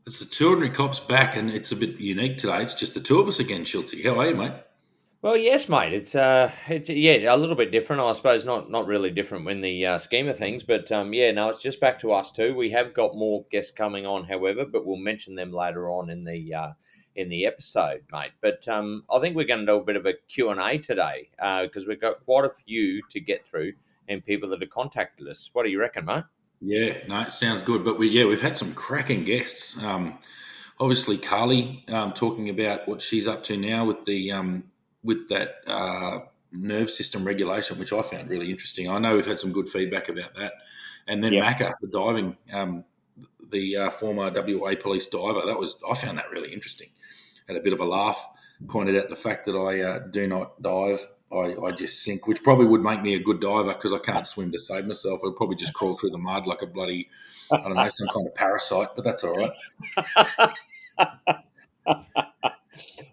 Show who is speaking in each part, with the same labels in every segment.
Speaker 1: It's the two ordinary cops back, and it's a bit unique today. It's just the two of us again, Schultzy. How are you, mate?
Speaker 2: Well, yes, mate. It's yeah, a little bit different, I suppose. Not really different in the scheme of things, but yeah, no, it's just back to us two. We have got more guests coming on, however, but we'll mention them later on in the episode, mate. But I think we're going to do a bit of a Q and A today because we've got quite a few to get through and people that have contacted us. What do you reckon, mate?
Speaker 1: Yeah, no, it sounds good. But we've had some cracking guests. Obviously, Carly talking about what she's up to now with that nerve system regulation, which I found really interesting. I know we've had some good feedback about that. And then
Speaker 2: Yep.
Speaker 1: Macca, the diving, the former WA police diver, I found that really interesting. Had a bit of a laugh. Pointed out the fact that I do not dive. I just sink, which probably would make me a good diver because I can't swim to save myself. I'd probably just crawl through the mud like a bloody, I don't know, some kind of parasite, but that's all right.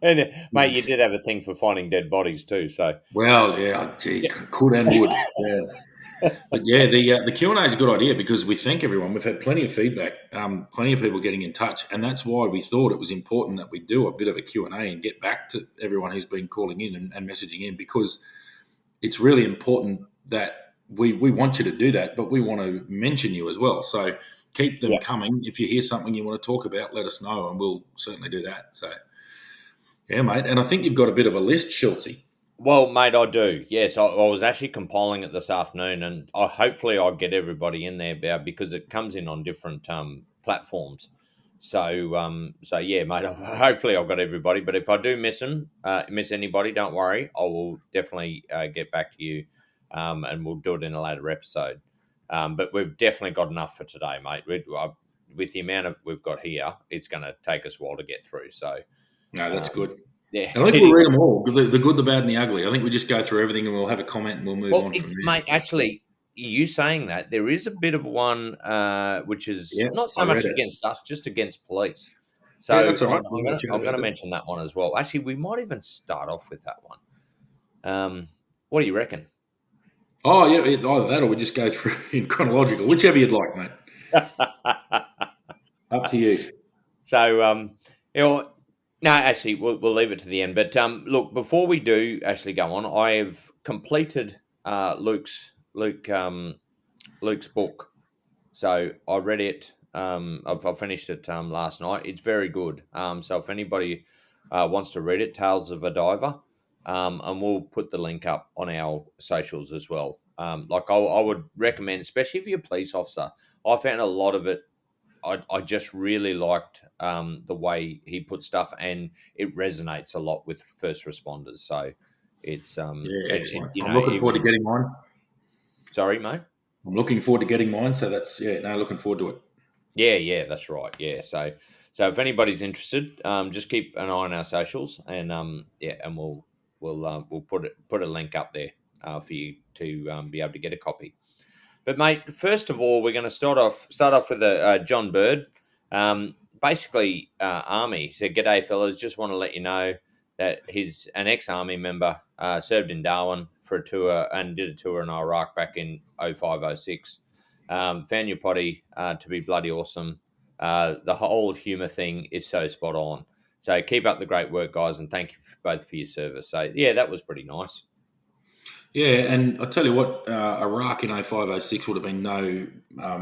Speaker 2: And mate, you did have a thing for finding dead bodies too, so
Speaker 1: Well, yeah, gee, could and would. Yeah. But yeah, the Q&A is a good idea because we thank everyone. We've had plenty of feedback, plenty of people getting in touch, and that's why we thought it was important that we do a bit of a Q&A and get back to everyone who's been calling in and messaging in, because it's really important that we want you to do that, but we want to mention you as well. So keep them
Speaker 2: yeah.
Speaker 1: coming. If you hear something you want to talk about, let us know, and we'll certainly do that. So yeah, mate. And I think you've got a bit of a list, Schultzy.
Speaker 2: Well, mate, I do. Yes, I was actually compiling it this afternoon, and hopefully I'll get everybody in there because it comes in on different platforms. So yeah, mate. Hopefully I've got everybody. But if I do miss anybody, don't worry. I will definitely get back to you, and we'll do it in a later episode. But we've definitely got enough for today, mate. With the amount of we've got here, it's going to take us a while to get through. So
Speaker 1: No, that's
Speaker 2: um,
Speaker 1: good.
Speaker 2: yeah,
Speaker 1: I think
Speaker 2: it
Speaker 1: we'll
Speaker 2: is.
Speaker 1: read them all, the good, the bad, and the ugly. I think we just go through everything and we'll have a comment and we'll move
Speaker 2: Well,
Speaker 1: on from
Speaker 2: it's
Speaker 1: there.
Speaker 2: mate. Actually, you saying that there is a bit of one which is
Speaker 1: Yeah,
Speaker 2: not
Speaker 1: I
Speaker 2: so much
Speaker 1: read it.
Speaker 2: against us, just against police.
Speaker 1: Yeah,
Speaker 2: So
Speaker 1: that's all right.
Speaker 2: I'm
Speaker 1: We'll have a
Speaker 2: gonna
Speaker 1: chat
Speaker 2: I'm
Speaker 1: about
Speaker 2: gonna
Speaker 1: that.
Speaker 2: mention that one as well. Actually, we might even start off with that one. What do you reckon?
Speaker 1: Oh, yeah, either that or we just go through in chronological, whichever you'd like, mate. Up to you.
Speaker 2: So you know, no, actually, we'll leave it to the end. But look, before we do actually go on, I have completed Luke's book. So I read it. I finished it last night. It's very good. So if anybody wants to read it, Tales of a Diver, and we'll put the link up on our socials as well. I would recommend, especially if you're a police officer. I found a lot of it. I just really liked the way he put stuff, and it resonates a lot with first responders. So it's
Speaker 1: Yeah,
Speaker 2: and it,
Speaker 1: excellent.
Speaker 2: you
Speaker 1: I'm
Speaker 2: know
Speaker 1: looking forward to
Speaker 2: even
Speaker 1: getting mine.
Speaker 2: sorry, mate.
Speaker 1: I'm looking forward to getting mine. So that's, yeah, no, looking forward to it.
Speaker 2: Yeah, that's right. Yeah, so if anybody's interested, just keep an eye on our socials, and yeah, and we'll put a link up there for you to be able to get a copy. But mate, first of all, we're going to start off with John Bird. Basically, Army. He said, "G'day, fellas. Just want to let you know that he's an ex-Army member, served in Darwin for a tour and did a tour in Iraq back in 05, 06. Found your potty to be bloody awesome. The whole humour thing is so spot on. So keep up the great work, guys, and thank you both for your service." So yeah, that was pretty nice.
Speaker 1: Yeah, and I tell you what, Iraq in 05, 06 would have been no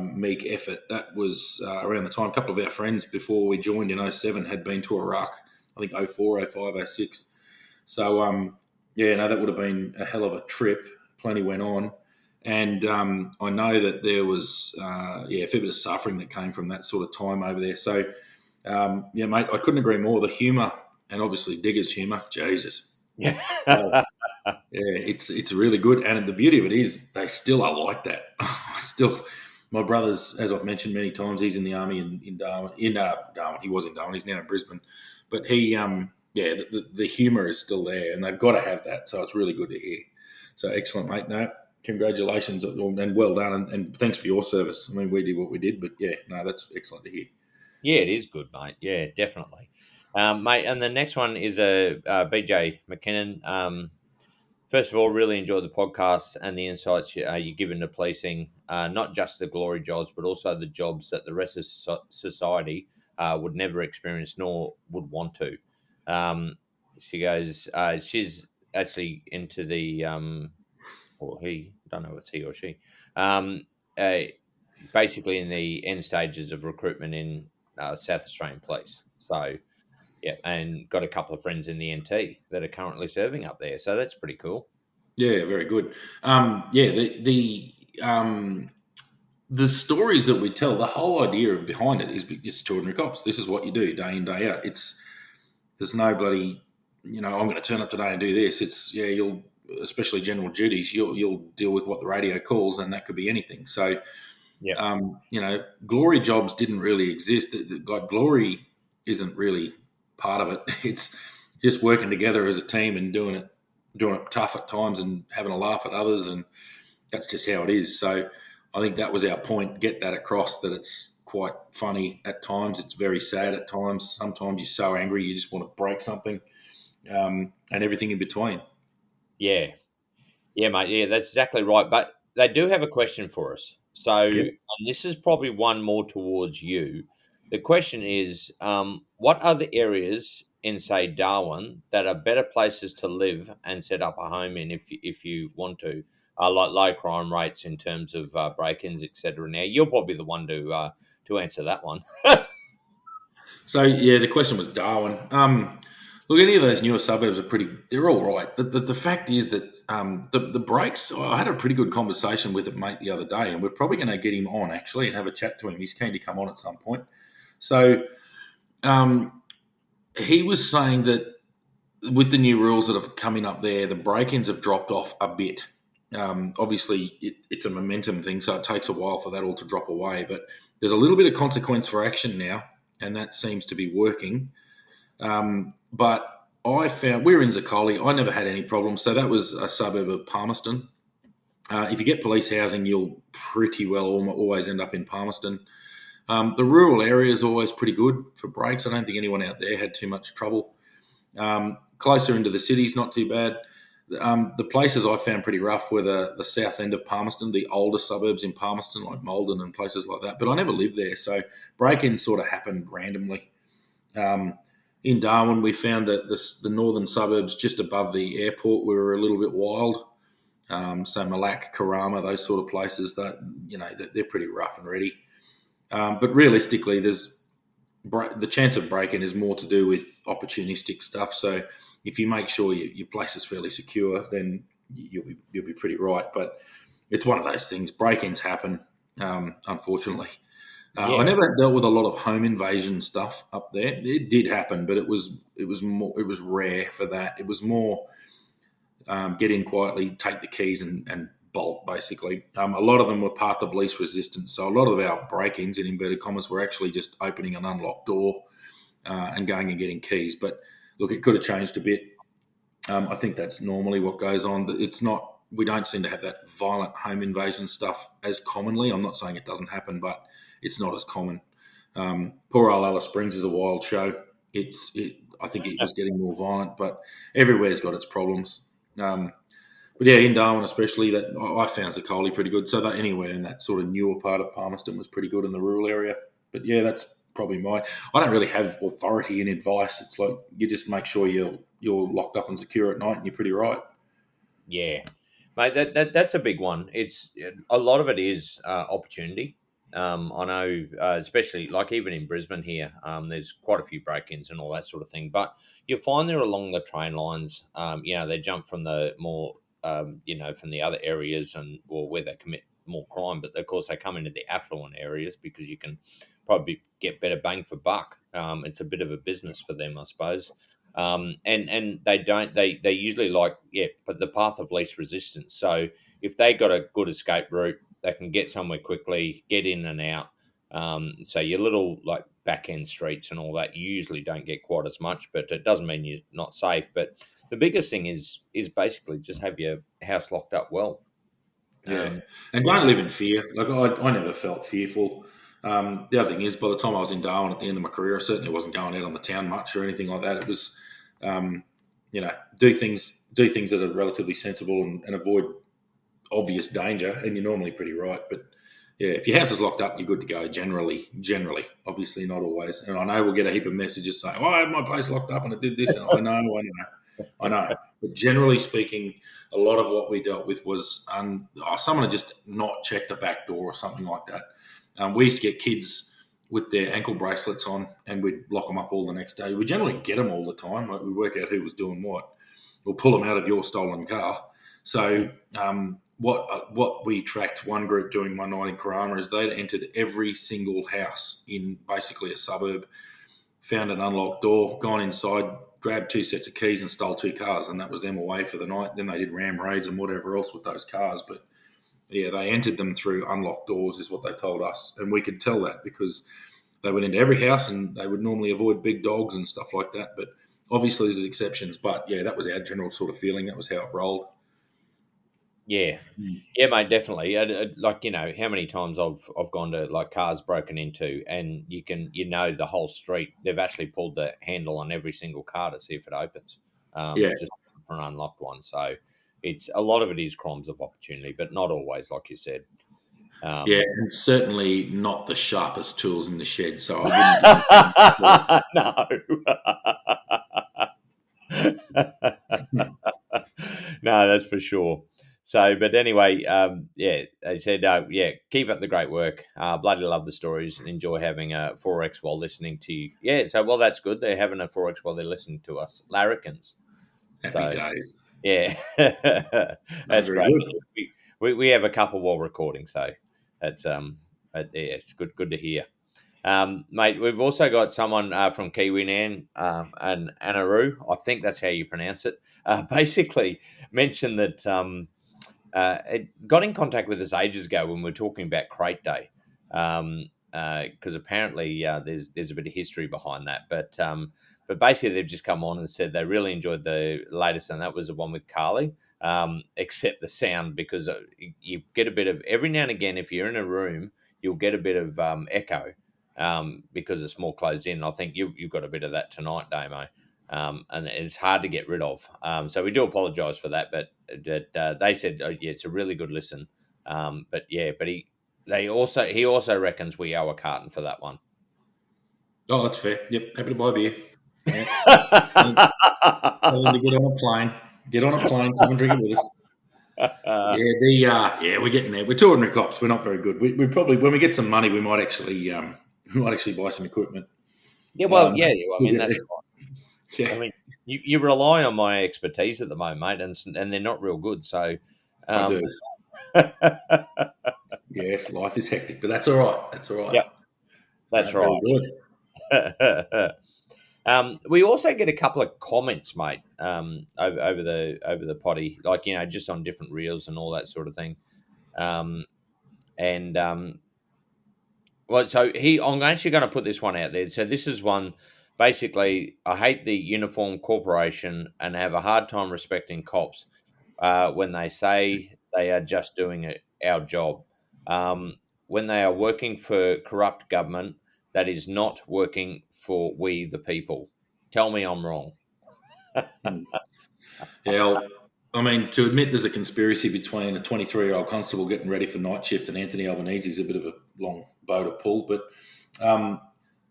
Speaker 1: meek effort. That was around the time a couple of our friends before we joined in 07 had been to Iraq, I think 04, 05, 06. So, yeah, no, that would have been a hell of a trip. Plenty went on. And I know that there was, a fair bit of suffering that came from that sort of time over there. So, yeah, mate, I couldn't agree more. The humour, and obviously Digger's humour, Jesus.
Speaker 2: Yeah.
Speaker 1: Yeah, it's really good, and the beauty of it is they still are like that. I still, my brother's, as I've mentioned many times, he's in the army in Darwin. Darwin, he was in Darwin. He's now in Brisbane, but he, yeah, the humour is still there, and they've got to have that. So it's really good to hear. So excellent, mate. No, congratulations and well done, and thanks for your service. I mean, we did what we did, but yeah, no, that's excellent to hear.
Speaker 2: Yeah, it is good, mate. Yeah, definitely, mate. And the next one is BJ McKinnon. First of all, really enjoyed the podcast and the insights you give into policing, not just the glory jobs, but also the jobs that the rest of society would never experience nor would want to. She goes, she's actually into the, or he, don't know if it's he or she, um, uh, basically in the end stages of recruitment in South Australian Police. So, yeah, and got a couple of friends in the NT that are currently serving up there. So that's pretty cool.
Speaker 1: Yeah, very good. Yeah, the stories that we tell, the whole idea behind it is it's extraordinary cops. This is what you do day in day out. There's no bloody, I'm going to turn up today and do this. It's you'll, especially general duties, you'll deal with what the radio calls, and that could be anything. So
Speaker 2: Yeah.
Speaker 1: glory jobs didn't really exist. Like glory isn't really part of it. It's just working together as a team and doing it tough at times and having a laugh at others, and that's just how it is. So I think that was our point. Get that across, that it's quite funny at times. It's very sad at times. Sometimes you're so angry you just want to break something, and everything in between.
Speaker 2: Yeah. Yeah, mate. Yeah, that's exactly right. But they do have a question for us. So,
Speaker 1: Yeah.
Speaker 2: and this is probably one more towards you. The question is, what are the areas in, say, Darwin that are better places to live and set up a home in if you want to, like low crime rates in terms of break-ins, etc. Now, you're probably the one to answer that one.
Speaker 1: So yeah, the question was Darwin. Look, any of those newer suburbs are pretty. They're all right. The fact is that the breaks. I had a pretty good conversation with a mate the other day, and we're probably going to get him on actually and have a chat to him. He's keen to come on at some point. So um, he was saying that with the new rules that have coming up there, the break-ins have dropped off a bit. Obviously, it's a momentum thing, so it takes a while for that all to drop away. But there's a little bit of consequence for action now, and that seems to be working. But I found we're in Zacoli. I never had any problems. So that was a suburb of Palmerston. If you get police housing, you'll pretty well always end up in Palmerston. The rural area is always pretty good for breaks. I don't think anyone out there had too much trouble. Closer into the cities, not too bad. The places I found pretty rough were the south end of Palmerston, the older suburbs in Palmerston, like Maldon and places like that. But I never lived there, so break-ins sort of happened randomly. Um, in Darwin, we found that the northern suburbs just above the airport were a little bit wild. So Malak, Karama, those sort of places, they're pretty rough and ready. But realistically, the chance of break-in is more to do with opportunistic stuff. So if you make sure your place is fairly secure, then you'll be pretty right. But it's one of those things. Break-ins happen, unfortunately. I
Speaker 2: Yeah.
Speaker 1: never dealt with a lot of home invasion stuff up there. It did happen, but it was rare for that. It was more get in quietly, take the keys, and bolt, basically. A lot of them were path of least resistance. So a lot of our break-ins, in inverted commas, were actually just opening an unlocked door and going and getting keys. But look, it could have changed a bit. I think that's normally what goes on. It's not. We don't seem to have that violent home invasion stuff as commonly. I'm not saying it doesn't happen, but it's not as common. Poor old Alice Springs is a wild show. I think it was getting more violent, but everywhere's got its problems. But yeah, in Darwin especially, that I found Zacoli pretty good. So that anywhere in that sort of newer part of Palmerston was pretty good in the rural area. But yeah, that's probably I don't really have authority in advice. It's like you just make sure you're locked up and secure at night, and you're pretty right.
Speaker 2: Yeah, mate, that's a big one. It's a lot of it is opportunity. I know, especially like even in Brisbane here, there's quite a few break-ins and all that sort of thing. But you find they're along the train lines. They jump from the more, from the other areas and or where they commit more crime. But of course, they come into the affluent areas because you can probably get better bang for buck. It's a bit of a business for them, I suppose. And they usually like but the path of least resistance. So if they got a good escape route, they can get somewhere quickly, get in and out. So your little like back end streets and all that usually don't get quite as much, but it doesn't mean you're not safe. But the biggest thing is basically just have your house locked up well.
Speaker 1: Yeah,
Speaker 2: Um,
Speaker 1: and
Speaker 2: yeah,
Speaker 1: don't live in fear. Like I never felt fearful. The other thing is, by the time I was in Darwin at the end of my career, I certainly wasn't going out on the town much or anything like that. It was, um, do things that are relatively sensible and avoid obvious danger, and you're normally pretty right. But yeah, if your house is locked up, you're good to go. Generally, obviously not always. And I know we'll get a heap of messages saying, "Oh, I had my place locked up and I did this." And I know. But generally speaking, a lot of what we dealt with was someone had just not checked the back door or something like that. We used to get kids with their ankle bracelets on, and we'd lock them up all the next day. We generally get them all the time. Like, we'd work out who was doing what. We'll pull them out of your stolen car. So what we tracked, one group doing one night in Karama, is they'd entered every single house in basically a suburb, found an unlocked door, gone inside, grabbed 2 sets of keys and stole 2 cars, and that was them away for the night. Then they did ram raids and whatever else with those cars. But yeah, they entered them through unlocked doors is what they told us. And we could tell that because they went into every house and they would normally avoid big dogs and stuff like that. But obviously there's exceptions. But yeah, that was our general sort of feeling. That was how it rolled.
Speaker 2: Yeah, yeah, mate, definitely. Like, how many times I've gone to like cars broken into, and the whole street. They've actually pulled the handle on every single car to see if it opens, just for an unlocked one. So it's a lot of it is crimes of opportunity, but not always, like you said.
Speaker 1: And certainly not the sharpest tools in the shed. So I
Speaker 2: wouldn't. No. No, that's for sure. So, but anyway, they said, keep up the great work. Bloody love the stories and enjoy having a 4X while listening to you. Yeah, so, well, that's good. They're having a 4X while they're listening to us. Larrikins.
Speaker 1: Happy days.
Speaker 2: Yeah, that's great. Good. We have a couple while recording, so that's it's good to hear. Mate, we've also got someone from Kiwinan and Anaru, I think that's how you pronounce it, basically mentioned that it got in contact with us ages ago when we were talking about Crate Day, because apparently there's a bit of history behind that. But basically they've just come on and said they really enjoyed the latest, and that was the one with Carly, except the sound, because you get a bit of, every now and again, if you're in a room, you'll get a bit of echo. Because it's more closed in. I think you've got a bit of that tonight, Damo, and it's hard to get rid of. So we do apologise for that, but they said, it's a really good listen. But he also reckons we owe a carton for that one.
Speaker 1: Oh, that's fair. Yep, happy to buy a beer. Yeah. Tell them to get on a plane. Get on a plane. Come and drink it with us. We're getting there. We're 2 ordinary cops. We're not very good. We probably, when we get some money, we might actually buy some equipment.
Speaker 2: Yeah, well, I mean, that's right. Yeah. I mean, you rely on my expertise at the moment, mate, and they're not real good. So
Speaker 1: I do. Yes, life is hectic, but that's all right. That's all right.
Speaker 2: Yeah, that's right. Good. We also get a couple of comments, mate, over the potty, like, just on different reels and all that sort of thing. Well, so I'm actually going to put this one out there. So this is one, basically, I hate the uniform corporation and have a hard time respecting cops when they say they are just doing our job. When they are working for corrupt government that is not working for we the people. Tell me I'm wrong.
Speaker 1: Yeah, I mean, to admit there's a conspiracy between a 23-year-old constable getting ready for night shift and Anthony Albanese is a bit of a long bow to pull. But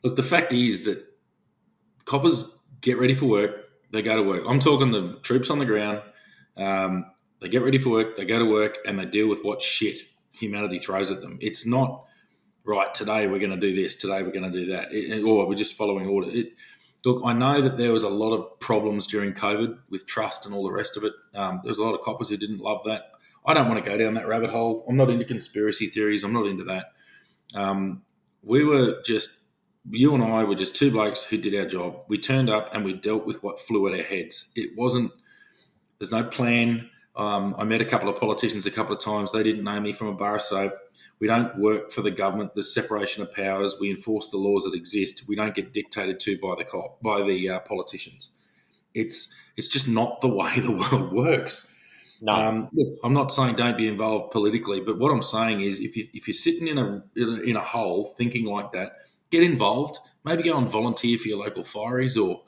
Speaker 1: look, the fact is that coppers get ready for work, they go to work. I'm talking the troops on the ground. They get ready for work, they go to work, and they deal with what shit humanity throws at them. It's not, right, today we're going to do this, today we're going to do that, or we're just following order. Look, I know that there was a lot of problems during COVID with trust and all the rest of it. There was a lot of coppers who didn't love that. I don't want to go down that rabbit hole. I'm not into conspiracy theories. I'm not into that. You and I were just 2 blokes who did our job. We turned up and we dealt with what flew at our heads. There's no plan. I met a couple of politicians a couple of times. They didn't know me from a bar of soap. We don't work for the government. There's separation of powers. We enforce the laws that exist. We don't get dictated to by the politicians. It's just not the way the world works.
Speaker 2: No,
Speaker 1: look, I'm not saying don't be involved politically, but what I'm saying is if you're sitting in a hole thinking like that, get involved. Maybe go and volunteer for your local fireys, or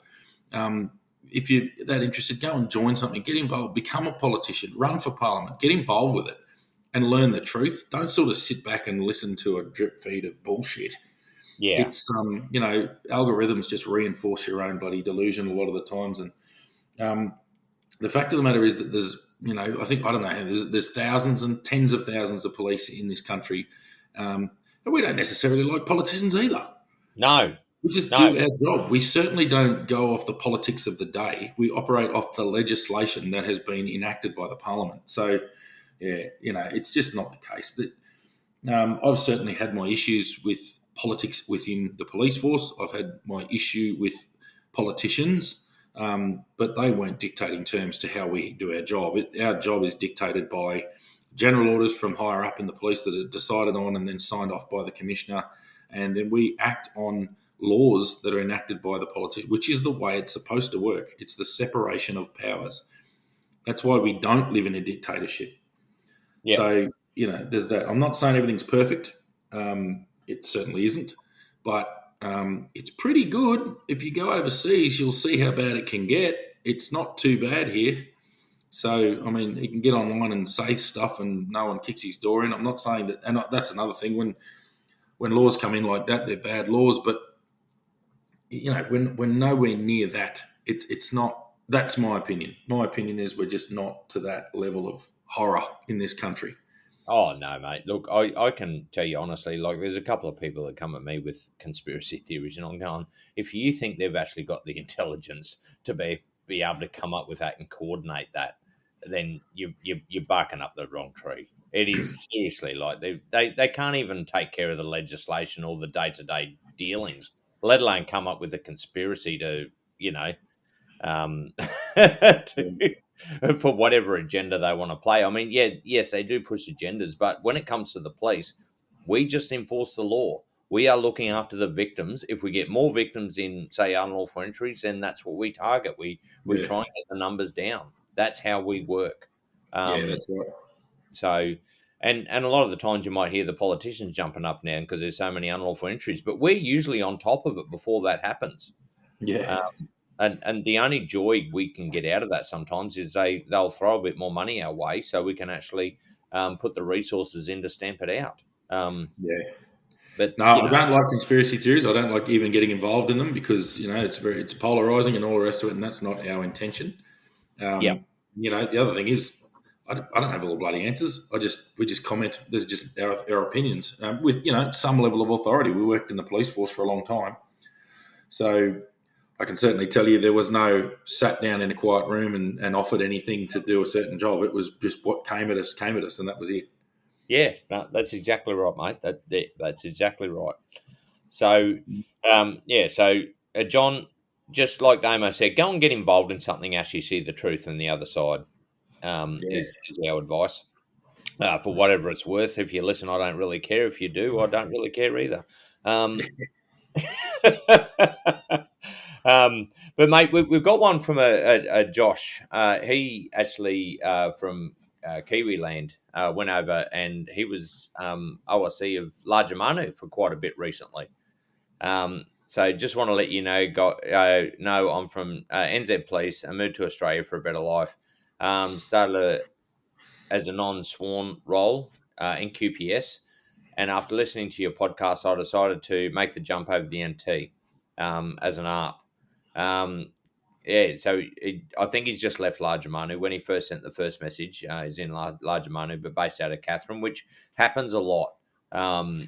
Speaker 1: if you're that interested, go and join something, get involved, become a politician, run for parliament, get involved with it, and learn the truth. Don't sort of sit back and listen to a drip feed of bullshit.
Speaker 2: Yeah.
Speaker 1: It's algorithms just reinforce your own bloody delusion a lot of the times, and the fact of the matter is that there's, I don't know, there's thousands and tens of thousands of police in this country, and we don't necessarily like politicians either.
Speaker 2: No.
Speaker 1: We just
Speaker 2: No.
Speaker 1: do our job. We certainly don't go off the politics of the day. We operate off the legislation that has been enacted by the parliament. So, yeah, it's just not the case. I've certainly had my issues with politics within the police force. I've had my issue with politicians, but they weren't dictating terms to how we do our job. Our job is dictated by general orders from higher up in the police that are decided on and then signed off by the commissioner, and then we act on laws that are enacted by the politician, which is the way it's supposed to work. It's the separation of powers. That's why we don't live in a dictatorship.
Speaker 2: Yeah.
Speaker 1: So, there's that. I'm not saying everything's perfect. It certainly isn't. But it's pretty good. If you go overseas, you'll see how bad it can get. It's not too bad here. So, I mean, you can get online and say stuff and no one kicks his door in. I'm not saying that. And that's another thing. When laws come in like that, they're bad laws. But, when we're nowhere near that, it's not. That's my opinion. My opinion is we're just not to that level of horror in this country.
Speaker 2: Oh no, mate. Look, I can tell you honestly, like there's a couple of people that come at me with conspiracy theories, and I'm going, if you think they've actually got the intelligence to be able to come up with that and coordinate that, then you're barking up the wrong tree. It is seriously like they can't even take care of the legislation or the day to day dealings, let alone come up with a conspiracy to um, to, for whatever agenda they want to play. I mean, yeah, yes, they do push agendas, but when it comes to the police, we just enforce the law. We are looking after the victims. If we get more victims in, say, unlawful entries, then that's what we target. We
Speaker 1: Yeah,
Speaker 2: try and get the numbers down. That's how we work.
Speaker 1: yeah,
Speaker 2: Um,
Speaker 1: that's right.
Speaker 2: so, and a lot of the times you might hear the politicians jumping up now because there's so many unlawful entries, but we're usually on top of it before that happens.
Speaker 1: Yeah,
Speaker 2: And the only joy we can get out of that sometimes is they'll throw a bit more money our way so we can actually put the resources in to stamp it out.
Speaker 1: yeah.
Speaker 2: But
Speaker 1: No, I don't like conspiracy theories. I don't like even getting involved in them because it's polarizing and all the rest of it, and that's not our intention.
Speaker 2: yeah,
Speaker 1: The other thing is I don't have all the bloody answers. We just comment. There's just our opinions with some level of authority. We worked in the police force for a long time, so I can certainly tell you there was no sat down in a quiet room and offered anything to do a certain job. It was just what came at us, and that was it.
Speaker 2: yeah, no, that's exactly right, mate. That's exactly right. So, yeah, so John, just like Damo said, go and get involved in something. Actually, see the truth on the other side.
Speaker 1: Yeah,
Speaker 2: Is our advice. For whatever it's worth. If you listen, I don't really care. If you do, I don't really care either. Um, but mate, we've got one from a Josh. He actually from Kiwiland went over and he was OIC of Larger Manu for quite a bit recently. So just want to let you know, no, I'm from NZ Police. I moved to Australia for a better life. Started as a non-sworn role in QPS. And after listening to your podcast, I decided to make the jump over the NT as an ARP. Um, yeah, so I think he's just left Larger Manu. When he first sent the first message, he's in Larger Manu, but based out of Catherine, which happens a lot,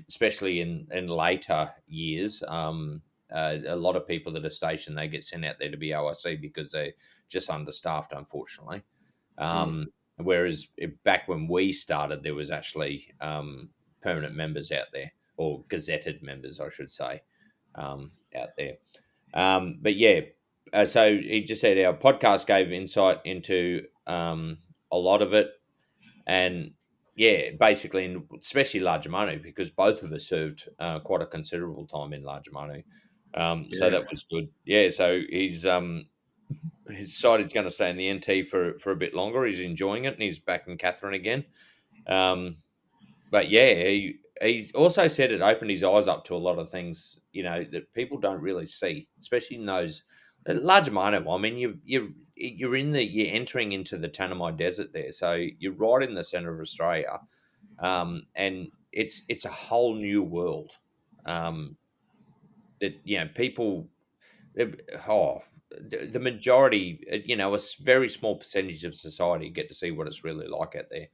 Speaker 2: especially in later years. A lot of people that are stationed, they get sent out there to be OIC because they're just understaffed, unfortunately.
Speaker 1: mm,
Speaker 2: Whereas back when we started, there was actually permanent members out there, or gazetted members, I should say, out there. But yeah, so he just said our podcast gave insight into a lot of it, and yeah, basically, especially Larger Manu, because both of us served quite a considerable time in Larger Manu. So
Speaker 1: yeah,
Speaker 2: that was good. Yeah, so he's decided he's going to stay in the NT for a bit longer. He's enjoying it, and he's back in Catherine again. But yeah, he also said it opened his eyes up to a lot of things, that people don't really see, especially in those Large Mano, I mean, you're entering into the Tanami Desert there, so you're right in the centre of Australia, and it's a whole new world. Um, that people, eh, oh, the majority, very small percentage of society get to see what it's really like out there.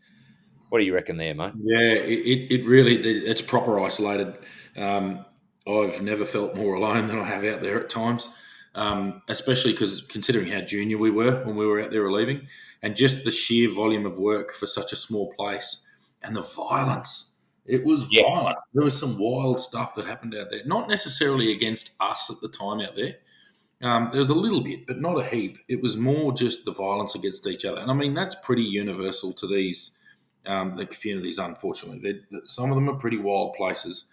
Speaker 2: What do you reckon there, mate?
Speaker 1: Yeah, it really it's proper isolated. Um, I've never felt more alone than I have out there at times, especially because considering how junior we were when we were out there relieving, and just the sheer volume of work for such a small place, and the violence. It was
Speaker 2: Yeah,
Speaker 1: violent. There was some wild stuff that happened out there. Not necessarily against us at the time out there. There was a little bit, but not a heap. It was more just the violence against each other, and I mean that's pretty universal to these the communities. Unfortunately, some of them are pretty wild places,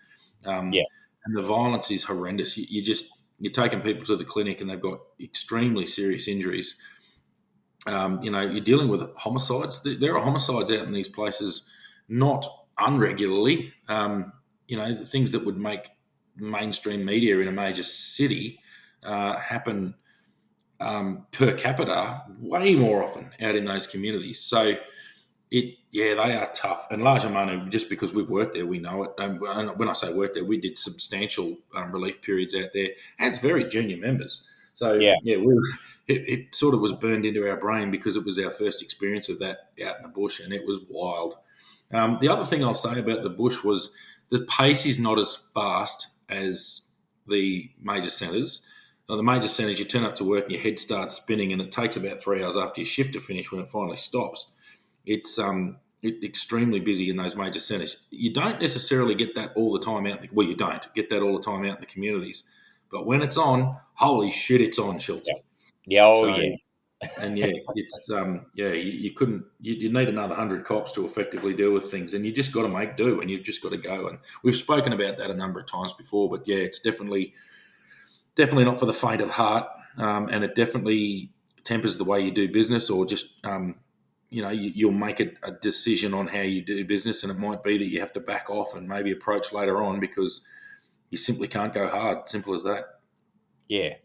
Speaker 2: yeah,
Speaker 1: and the violence is horrendous. You're taking people to the clinic and they've got extremely serious injuries. You're dealing with homicides. There are homicides out in these places, not unregularly. The things that would make mainstream media in a major city happen per capita way more often out in those communities. So they are tough. And Large Amano, just because we've worked there, we know it. And when I say worked there, we did substantial relief periods out there as very junior members. So
Speaker 2: yeah,
Speaker 1: it sort of was burned into our brain because it was our first experience of that out in the bush, and it was wild. The other thing I'll say about the bush was the pace is not as fast as the major centres. Now, the major centres, you turn up to work and your head starts spinning, and it takes about 3 hours after your shift to finish when it finally stops. It's extremely busy in those major centres. You don't necessarily get that all the time out. Well, you don't get that all the time out in the communities, but when it's on, holy shit, it's on,
Speaker 2: yeah,
Speaker 1: Schultzy.
Speaker 2: yeah. Oh,
Speaker 1: So,
Speaker 2: yeah,
Speaker 1: and yeah, it's you couldn't you need another 100 cops to effectively deal with things, and you just got to make do, and you've just got to go. And we've spoken about that a number of times before, but yeah, it's definitely not for the faint of heart, and it definitely tempers the way you do business, or just you'll make a decision on how you do business, and it might be that you have to back off and maybe approach later on because you simply can't go hard. Simple as that.
Speaker 2: yeah.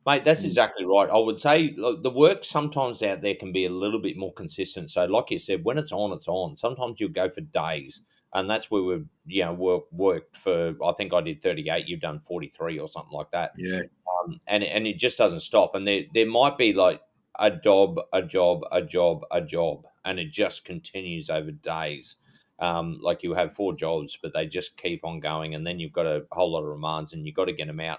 Speaker 2: Mate, that's
Speaker 1: Mm.
Speaker 2: exactly right. I would say, look, the work sometimes out there can be a little bit more consistent. So, like you said, when it's on, it's on. Sometimes you'll go for days, and that's where we've worked for. I think I did 38. You've done 43 or something like that,
Speaker 1: Yeah,
Speaker 2: and it just doesn't stop. And there might be like a job, a job, a job, a job, and it just continues over days. Like you have 4 jobs, but they just keep on going, and then you've got a whole lot of remands, and you've got to get them out.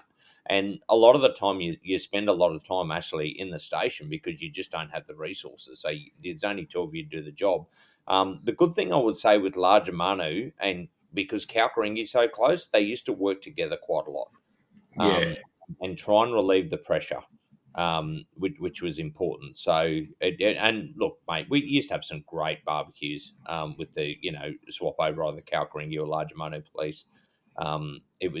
Speaker 2: And a lot of the time, you spend a lot of time actually in the station because you just don't have the resources. So there's only 2 of you to do the job. The good thing I would say with larger Manu, and because Kalkaringi is so close, they used to work together quite a lot,
Speaker 1: yeah,
Speaker 2: um, and try and relieve the pressure, which was important. So, and look, mate, we used to have some great barbecues with the swap over either Kalkaringi or larger Manu police. It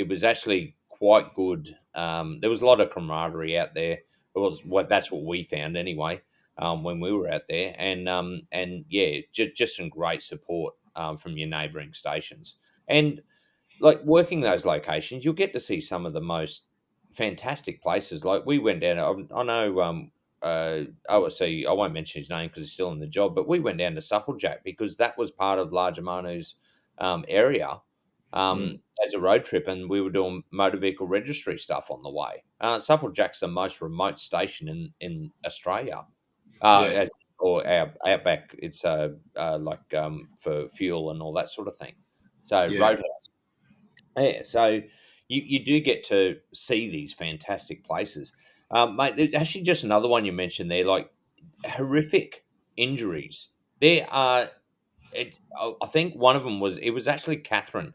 Speaker 2: was actually quite good. There was a lot of camaraderie out there. That's what we found anyway when we were out there, and yeah, just some great support from your neighbouring stations. And like working those locations, you'll get to see some of the most fantastic places. Like we went down. I know. OSC. I won't mention his name because he's still in the job. But we went down to Supplejack because that was part of Larger Manu's area
Speaker 1: mm,
Speaker 2: as a road trip, and we were doing motor vehicle registry stuff on the way. Supplejack's the most remote station in Australia,
Speaker 1: yeah,
Speaker 2: as or our outback. It's like for fuel and all that sort of thing. So
Speaker 1: yeah.
Speaker 2: road. Yeah, so you do get to see these fantastic places, mate. There's actually just another one you mentioned there, like horrific injuries. There are. I think one of them was it was actually Catherine,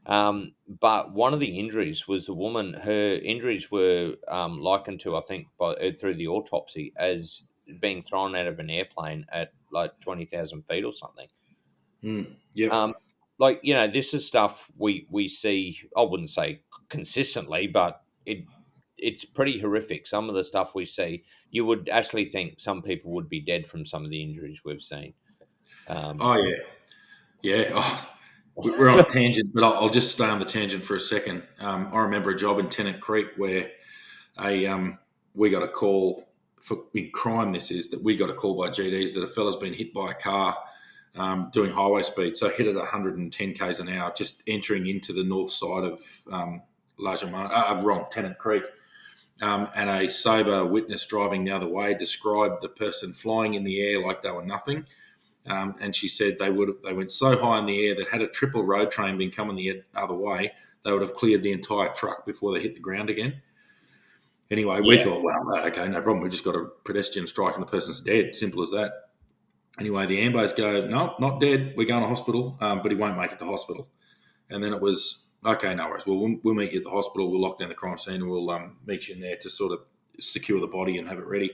Speaker 2: but one of the injuries was the woman. Her injuries were likened to I think through the autopsy as being thrown out of an airplane at like 20,000 feet or something.
Speaker 1: Yep.
Speaker 2: Um, this is stuff we see. I wouldn't say consistently, but it's pretty horrific. Some of the stuff we see, you would actually think some people would be dead from some of the injuries we've seen. Um,
Speaker 1: Oh yeah, yeah. Oh, we're on a tangent, but I'll just stay on the tangent for a second. I remember a job in Tennant Creek where a we got a call for in crime. This is that we got a call by GDs that a fella's been hit by a car doing highway speed, so hit at 110 k's an hour, just entering into the north side of Tennant Creek. And a sober witness driving the other way described the person flying in the air like they were nothing. And she said they went so high in the air that had a triple road train been coming the other way, they would have cleared the entire truck before they hit the ground again. Anyway, we thought, well, okay, no problem. We just got a pedestrian strike and the person's dead. Simple as that. Anyway, the ambos go, no, not dead. We're going to hospital, but he won't make it to hospital. And then it was, okay, no worries. Well, we'll meet you at the hospital. We'll lock down the crime scene and we'll meet you in there to sort of secure the body and have it ready.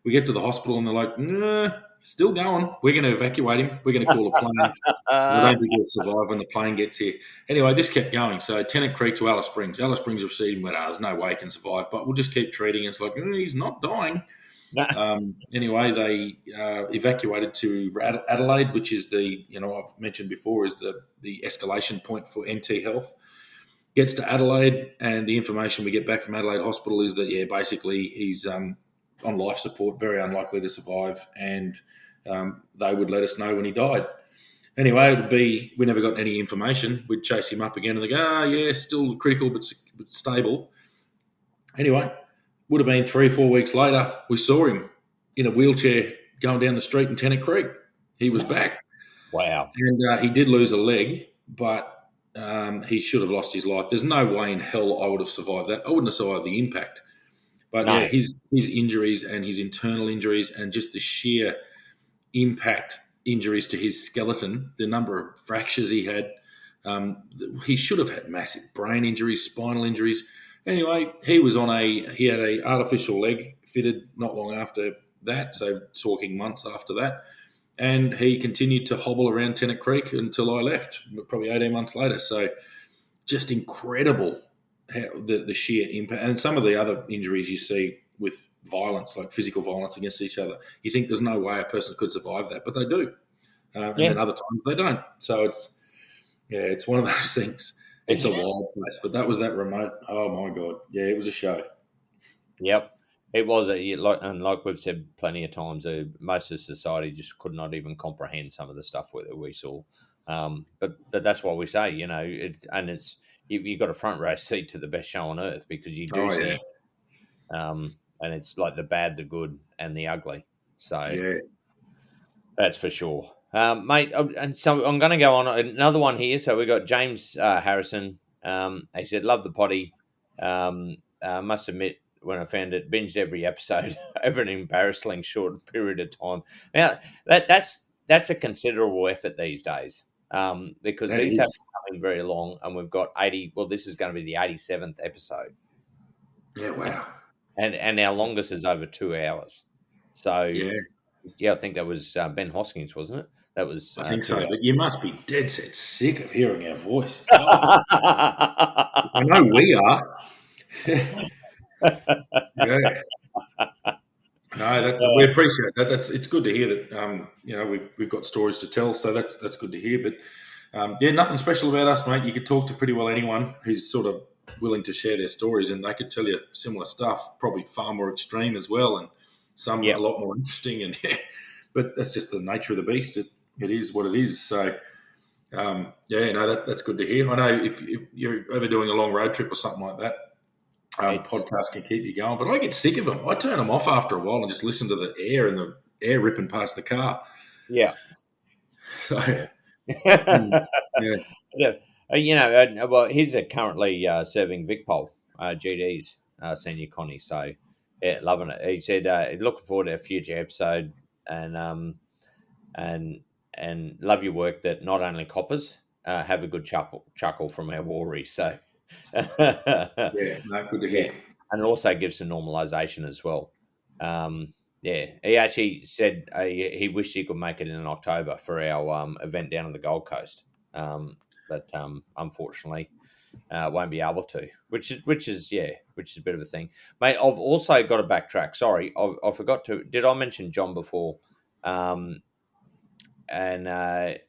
Speaker 1: We get to the hospital and they're like, nah, still going. We're going to evacuate him. We're going to call a plane. We don't think he'll survive when the plane gets here. Anyway, this kept going. So Tennant Creek to Alice Springs. Alice Springs received him, went, there's no way he can survive, but we'll just keep treating it. It's like, he's not dying. Anyway, they evacuated to Adelaide, which is I've mentioned before, is the escalation point for NT Health. Gets to Adelaide, and the information we get back from Adelaide Hospital is that, basically he's on life support, very unlikely to survive, and they would let us know when he died. Anyway, we never got any information. We'd chase him up again, and they go, still critical but stable. Anyway, would have been 3 or 4 weeks later, we saw him in a wheelchair going down the street in Tennant Creek. He was back.
Speaker 2: Wow.
Speaker 1: And he did lose a leg, but he should have lost his life. There's no way in hell I would have survived that. I wouldn't have survived the impact. But
Speaker 2: No.
Speaker 1: His injuries and his internal injuries and just the sheer impact injuries to his skeleton, the number of fractures he had, he should have had massive brain injuries, spinal injuries. Anyway, he had a artificial leg fitted not long after that, so talking months after that, and he continued to hobble around Tennant Creek until I left, probably 18 months later. So just incredible how the sheer impact. And some of the other injuries you see with violence, like physical violence against each other, you think there's no way a person could survive that, but they do. And then other times they don't. So it's one of those things. It's a wild place, but that was that remote. Oh my God. Yeah, it was a show.
Speaker 2: Yep. It was, like we've said plenty of times, most of society just could not even comprehend some of the stuff that we saw. But that's why we say, you've got a front row seat to the best show on earth, because you do see it. And it's like the bad, the good, and the ugly. So that's for sure. Mate, and so I'm going to go on another one here. So we've got James Harrison. He said, love the potty. Must admit, when I found it, binged every episode over an embarrassingly short period of time. Now, that's a considerable effort these days, because these haven't been very long, and we've got 80. Well, this is going to be the 87th episode.
Speaker 1: Yeah, wow.
Speaker 2: And our longest is over 2 hours. So, I think that was Ben Hoskins, wasn't it? That was.
Speaker 1: I think so. But you must be dead set sick of hearing our voice. I know we are. Yeah. No, we appreciate that. It's good to hear that. We've got stories to tell, so that's good to hear. But nothing special about us, mate. You could talk to pretty well anyone who's sort of willing to share their stories, and they could tell you similar stuff, probably far more extreme as well, and some a lot more interesting. And but that's just the nature of the beast. It is what it is. So that's good to hear. I know if you're ever doing a long road trip or something like that, podcast can keep you going, but I get sick of them. I turn them off after a while and just listen to the air and the air ripping past the car.
Speaker 2: Yeah.
Speaker 1: So,
Speaker 2: well, he's currently serving VicPol GD's senior Connie, so loving it. He said looking forward to a future episode, and love your work that not only coppers have a good chuckle from our worries. So
Speaker 1: good to hear.
Speaker 2: And it also gives some normalisation as well. He actually said he wished he could make it in October for our event down on the Gold Coast, but unfortunately won't be able to. Which is a bit of a thing, mate. I've also got to backtrack. Sorry, I forgot to. Did I mention John before? No, I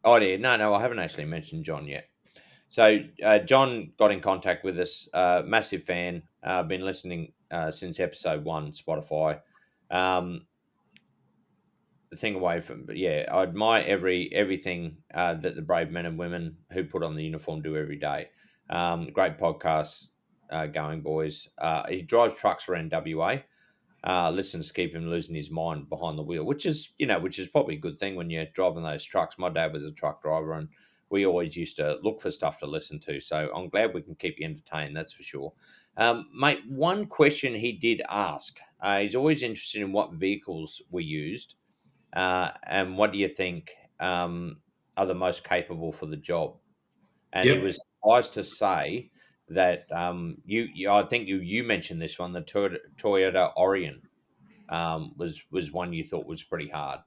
Speaker 2: haven't actually mentioned John yet. So John got in contact with us. Massive fan. Been listening since episode 1, Spotify. Um, the thing away from, but yeah, I admire everything that the brave men and women who put on the uniform do every day. Great podcast going, boys. He drives trucks around WA. Listeners keep him losing his mind behind the wheel, which is probably a good thing when you're driving those trucks. My dad was a truck driver, and we always used to look for stuff to listen to. So I'm glad we can keep you entertained. That's for sure. Mate, one question he did ask. He's always interested in what vehicles we used, and what do you think are the most capable for the job? And he
Speaker 1: Yep.
Speaker 2: was surprised to say that I think you mentioned this one, the Toyota Orion was one you thought was pretty hard.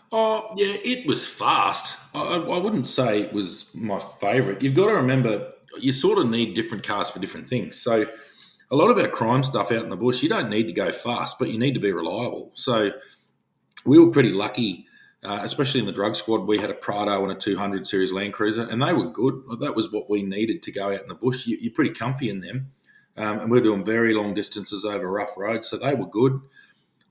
Speaker 1: Oh, yeah, it was fast. I wouldn't say it was my favourite. You've got to remember, you sort of need different cars for different things. So, a lot of our crime stuff out in the bush, you don't need to go fast, but you need to be reliable. So, we were pretty lucky, especially in the drug squad. We had a Prado and a 200 series Land Cruiser, and they were good. That was what we needed to go out in the bush. You're pretty comfy in them. And we were doing very long distances over rough roads, so they were good.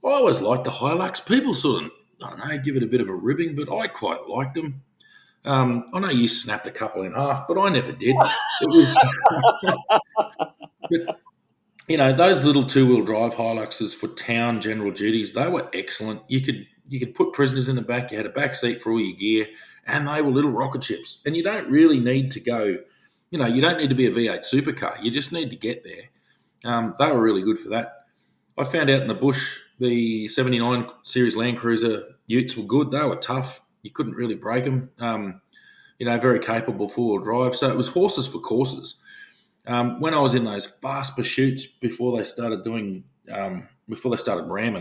Speaker 1: I always liked the Hilux. People sort of, I don't know, give it a bit of a ribbing, but I quite liked them. I know you snapped a couple in half, but I never did. It was, but those little two-wheel drive Hiluxes for town general duties, they were excellent. You could put prisoners in the back. You had a back seat for all your gear, and they were little rocket ships. And you don't really need to go. You don't need to be a V8 supercar. You just need to get there. They were really good for that. I found out in the bush the 79 series Land Cruiser utes were good. They were tough. You couldn't really break them. Very capable four-wheel drive. So it was horses for courses. When I was in those fast pursuits before they started ramming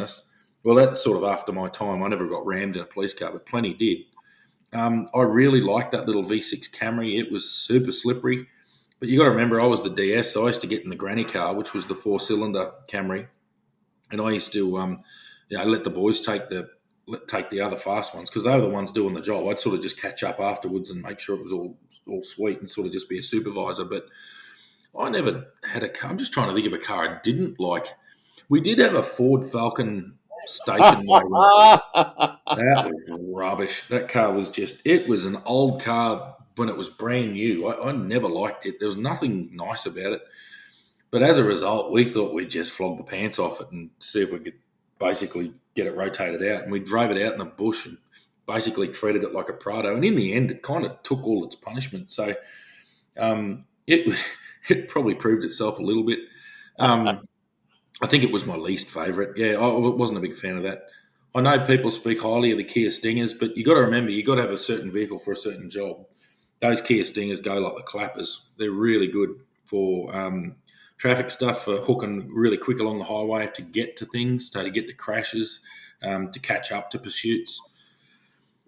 Speaker 1: us, well, that's sort of after my time. I never got rammed in a police car, but plenty did. I really liked that little V6 Camry. It was super slippery. But you got to remember, I was the DS. So I used to get in the granny car, which was the four-cylinder Camry, and I used to, let the boys take the other fast ones because they were the ones doing the job. I'd sort of just catch up afterwards and make sure it was all sweet and sort of just be a supervisor. But I never had a car. I'm just trying to think of a car I didn't like. We did have a Ford Falcon station wagon. That was rubbish. That car was it was an old car when it was brand new. I never liked it. There was nothing nice about it. But as a result, we thought we'd just flog the pants off it and see if we could basically get it rotated out. And we drove it out in the bush and basically treated it like a Prado. And in the end, it kind of took all its punishment. So it it probably proved itself a little bit. I think it was my least favourite. Yeah, I wasn't a big fan of that. I know people speak highly of the Kia Stingers, but you got to remember, you got to have a certain vehicle for a certain job. Those Kia Stingers go like the clappers. They're really good for traffic stuff, for hooking really quick along the highway to get to things, to get to crashes, to catch up to pursuits.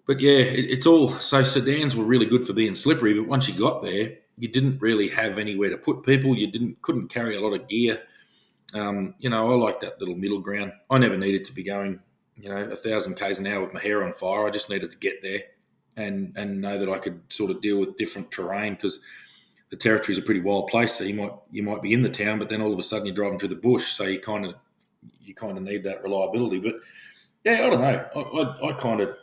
Speaker 1: But yeah, it's all so sedans were really good for being slippery. But once you got there, you didn't really have anywhere to put people. You couldn't carry a lot of gear. I like that little middle ground. I never needed to be going, 1,000 k's an hour with my hair on fire. I just needed to get there and know that I could sort of deal with different terrain because the territory is a pretty wild place. So you might be in the town, but then all of a sudden you're driving through the bush. So you kind of need that reliability. But yeah, I don't know. I kind of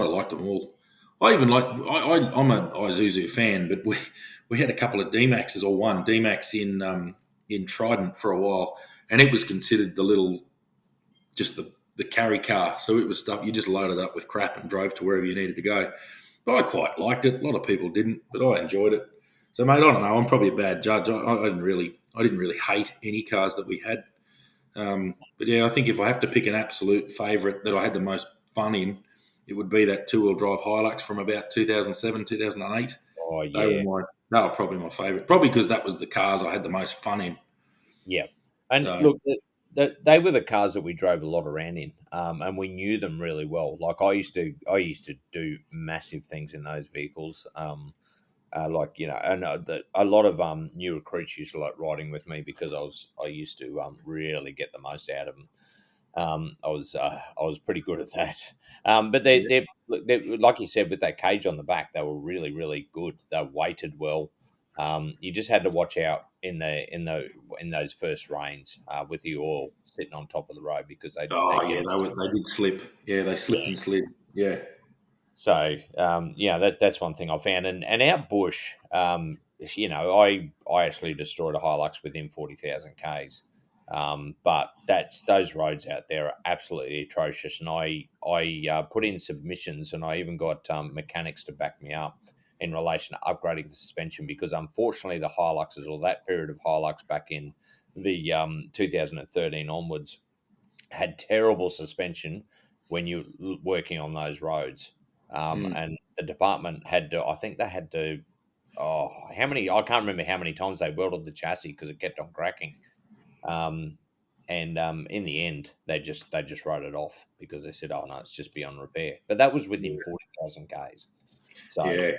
Speaker 1: liked them all. I'm an Isuzu fan, but we had a couple of D-Maxes, or one D-Max in Trident for a while, and it was considered just the carry car. So it was stuff you just loaded up with crap and drove to wherever you needed to go. But I quite liked it. A lot of people didn't, but I enjoyed it. So mate, I don't know. I'm probably a bad judge. I didn't really hate any cars that we had. But yeah, I think if I have to pick an absolute favourite that I had the most fun in, it would be that two-wheel drive Hilux from about 2007, 2008.
Speaker 2: Oh
Speaker 1: They
Speaker 2: yeah,
Speaker 1: they were probably my favourite. Probably because that was the cars I had the most fun in.
Speaker 2: yeah. And
Speaker 1: So
Speaker 2: look, they were the cars that we drove a lot around in, and we knew them really well. Like I used to do massive things in those vehicles. A lot of new recruits used to like riding with me because I used to really get the most out of them. I was pretty good at that. But
Speaker 1: yeah,
Speaker 2: they like you said, with that cage on the back, they were really really good. They weighted well. You just had to watch out in those first rains with the oil sitting on top of the road because
Speaker 1: Oh
Speaker 2: they'd get
Speaker 1: yeah, they did slip. Yeah, they slipped and slid. Yeah.
Speaker 2: so yeah, that's one thing I found. And out bush, I actually destroyed a Hilux within 40,000 k's. But that's those roads out there are absolutely atrocious. And I put in submissions, and I even got mechanics to back me up in relation to upgrading the suspension because unfortunately the Hiluxes or that period of Hilux back in the 2013 onwards had terrible suspension when you're working on those roads.
Speaker 1: Mm.
Speaker 2: And the department had to, I think they had to, how many, I can't remember how many times they welded the chassis because it kept on cracking. Um, and in the end, they just wrote it off because they said, "Oh no, it's just beyond repair." But that was within 40,000 k's. So
Speaker 1: Yeah,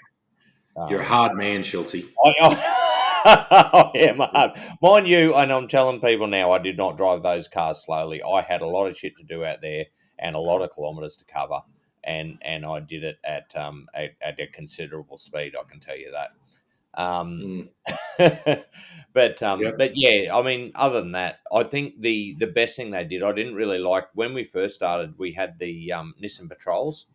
Speaker 1: you're a
Speaker 2: um,
Speaker 1: hard man, Schultzy.
Speaker 2: I am hard. Mind you, and I'm telling people now, I did not drive those cars slowly. I had a lot of shit to do out there and a lot of kilometres to cover, and I did it at a considerable speed. I can tell you that. Um,
Speaker 1: Mm.
Speaker 2: but
Speaker 1: Yep.
Speaker 2: yeah, I mean, other than that, I think the best thing they did, I didn't really like when we first started. We had the Nissan Patrols.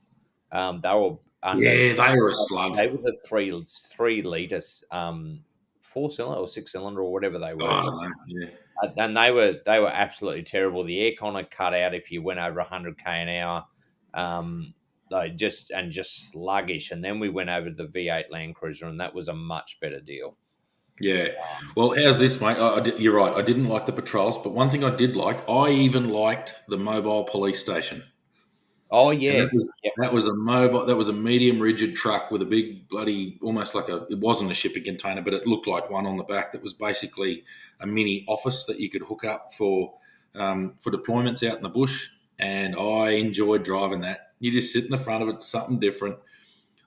Speaker 2: They were under
Speaker 1: Yeah, they were a slug.
Speaker 2: they were the 3 litres, 4 cylinder or 6 cylinder or whatever they
Speaker 1: Oh,
Speaker 2: were,
Speaker 1: I don't know. Yeah.
Speaker 2: and they were absolutely terrible. The aircon had cut out if you went over 100k an hour. They just sluggish. And then we went over the V8 Land Cruiser, and that was a much better deal.
Speaker 1: Yeah. Well, how's this, mate? You're right. I didn't like the patrols, but one thing I did like, I even liked the mobile police station.
Speaker 2: Oh
Speaker 1: And
Speaker 2: yeah,
Speaker 1: that was
Speaker 2: yep,
Speaker 1: that was a mobile that was a medium rigid truck with a big bloody almost like it wasn't a shipping container, but it looked like one on the back that was basically a mini office that you could hook up for deployments out in the bush. And I enjoyed driving that. You just sit in the front of it, something different.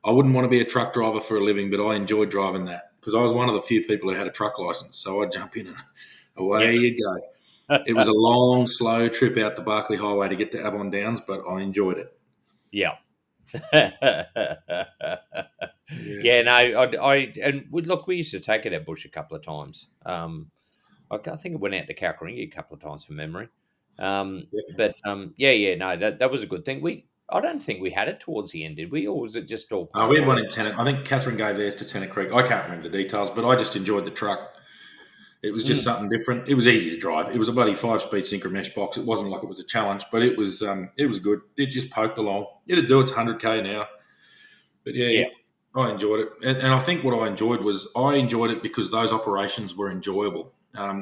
Speaker 1: I wouldn't want to be a truck driver for a living, but I enjoyed driving that because I was one of the few people who had a truck license. So I'd jump in and away
Speaker 2: yep,
Speaker 1: you go. It was a long, slow trip out the Barclay Highway to get to Avon Downs, but I enjoyed it.
Speaker 2: yep.
Speaker 1: Yeah.
Speaker 2: Yeah, no, and look, we used to take it at bush a couple of times. I think it went out to Kalkaringi a couple of times from memory. Yeah, no, that was a good thing. I don't think we had it towards the end, did we, or was it just all
Speaker 1: We
Speaker 2: part of
Speaker 1: had
Speaker 2: it?
Speaker 1: one in Tennant. I think Catherine gave theirs to Tennant Creek. I can't remember the details, but I just enjoyed the truck. It was just
Speaker 2: Mm,
Speaker 1: something different. It was easy to drive. It was a bloody 5-speed synchro mesh box. It wasn't like it was a challenge, but it was good. It just poked along. It'd do its 100k an hour. But yeah,
Speaker 2: yeah,
Speaker 1: I enjoyed it. And I think what I enjoyed it because those operations were enjoyable.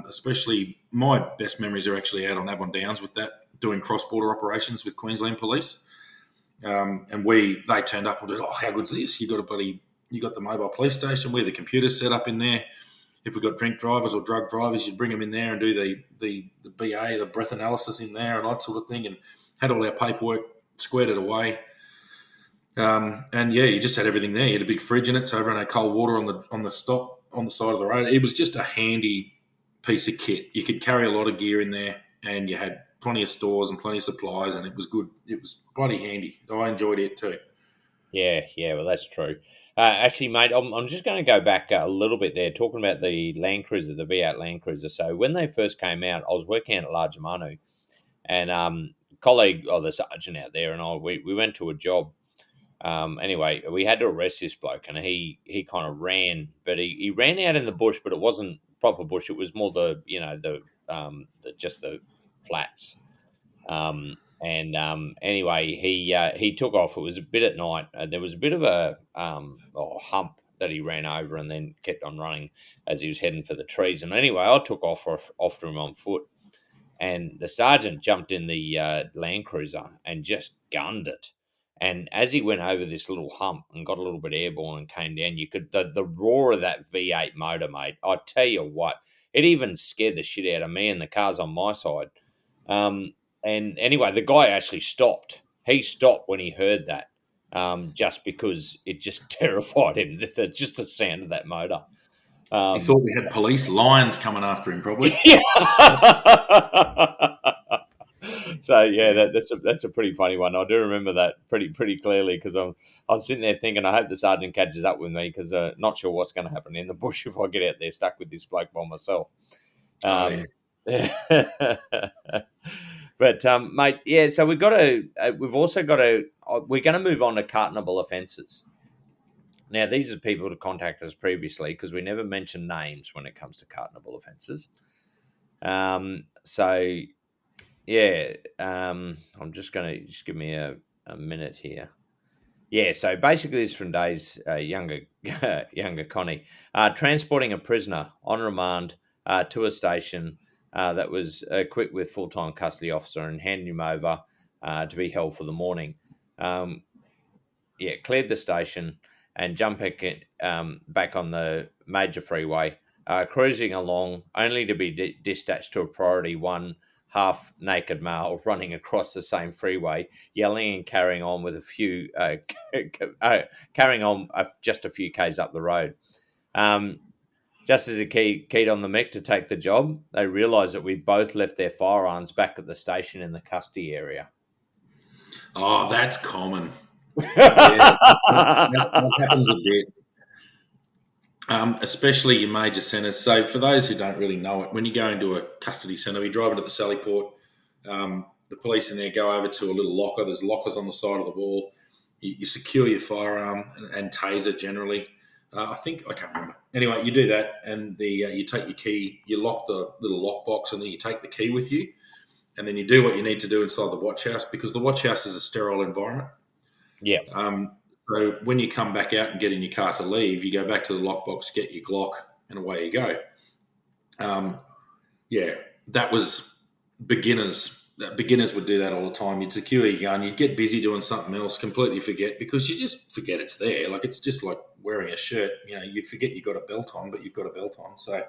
Speaker 1: Especially my best memories are actually out on Avon Downs with that, doing cross border operations with Queensland Police. And they turned up and did, oh, how good's this? You got the mobile police station where the computer's set up in there. If we've got drink drivers or drug drivers, you'd bring them in there and do the BA, the breath analysis in there and that sort of thing, and had all our paperwork squared it away. And yeah, you just had everything there. You had a big fridge in it, so everyone had cold water on the stop on the side of the road. It was just a handy piece of kit. You could carry a lot of gear in there, and you had plenty of stores and plenty of supplies, and it was good. It was bloody handy. I enjoyed it too.
Speaker 2: yeah. Well, that's true. Actually, mate, I'm just going to go back a little bit there, talking about the Land Cruiser, the V8 Land Cruiser. So when they first came out, I was working out at Large Manu, and colleague or the sergeant out there, and we went to a job. Anyway, we had to arrest this bloke, and he kind of ran, but he ran out in the bush, but it wasn't proper bush. It was more the just the flats. And anyway, he took off. It was a bit at night. There was a bit of a hump that he ran over, and then kept on running as he was heading for the trees. And anyway, I took off him on foot, and the sergeant jumped in the Land Cruiser and just gunned it. And as he went over this little hump and got a little bit airborne and came down, you could the roar of that V8 motor, mate. I tell you what, it even scared the shit out of me and the cars on my side. And anyway, the guy actually stopped. He stopped when he heard that, just because it just terrified him. Just the sound of that motor.
Speaker 1: He
Speaker 2: Um,
Speaker 1: thought we had police lions coming after him, probably.
Speaker 2: Yeah. So yeah, that's a pretty funny one. I do remember that pretty clearly because I was sitting there thinking, I hope the sergeant catches up with me because not sure what's going to happen in the bush if I get out there stuck with this bloke by myself.
Speaker 1: Oh yeah.
Speaker 2: Um, but mate, yeah. So we've got to. We've also got to. We're going to move on to cartonable offences. Now, these are people to contact us previously because we never mention names when it comes to cartonable offences. So yeah, I'm just going to just give me a minute here. Yeah, so basically, this is from Dave's younger younger Connie, transporting a prisoner on remand to a station that was equipped with full time custody officer and handing him over to be held for the morning. Um, yeah, cleared the station and jumped back on the major freeway, cruising along, only to be dispatched to a priority one half naked male running across the same freeway, yelling and carrying on with a few, carrying on just a few k's up the road. Just as he keyed on the mech to take the job, they realised that we both left their firearms back at the station in the custody area.
Speaker 1: Oh, that's common. Yeah, that happens a bit, especially in major centres. So, for those who don't really know it, when you go into a custody centre, we drive into the Sally Port. The police in there go over to a little locker. There's lockers on the side of the wall. You secure your firearm and taser generally. I can't remember. Anyway, you do that, and you take your key, you lock the little lockbox, and then you take the key with you, and then you do what you need to do inside the watch house because the watch house is a sterile environment.
Speaker 2: Yeah.
Speaker 1: So when you come back out and get in your car to leave, you go back to the lockbox, get your Glock, and away you go. Yeah, that was beginners. Beginners would do that all the time. You'd secure your gun, you'd get busy doing something else, completely forget because you just forget it's there. Like it's just like wearing a shirt. You know, you forget you've got a belt on, but you've got a belt on. So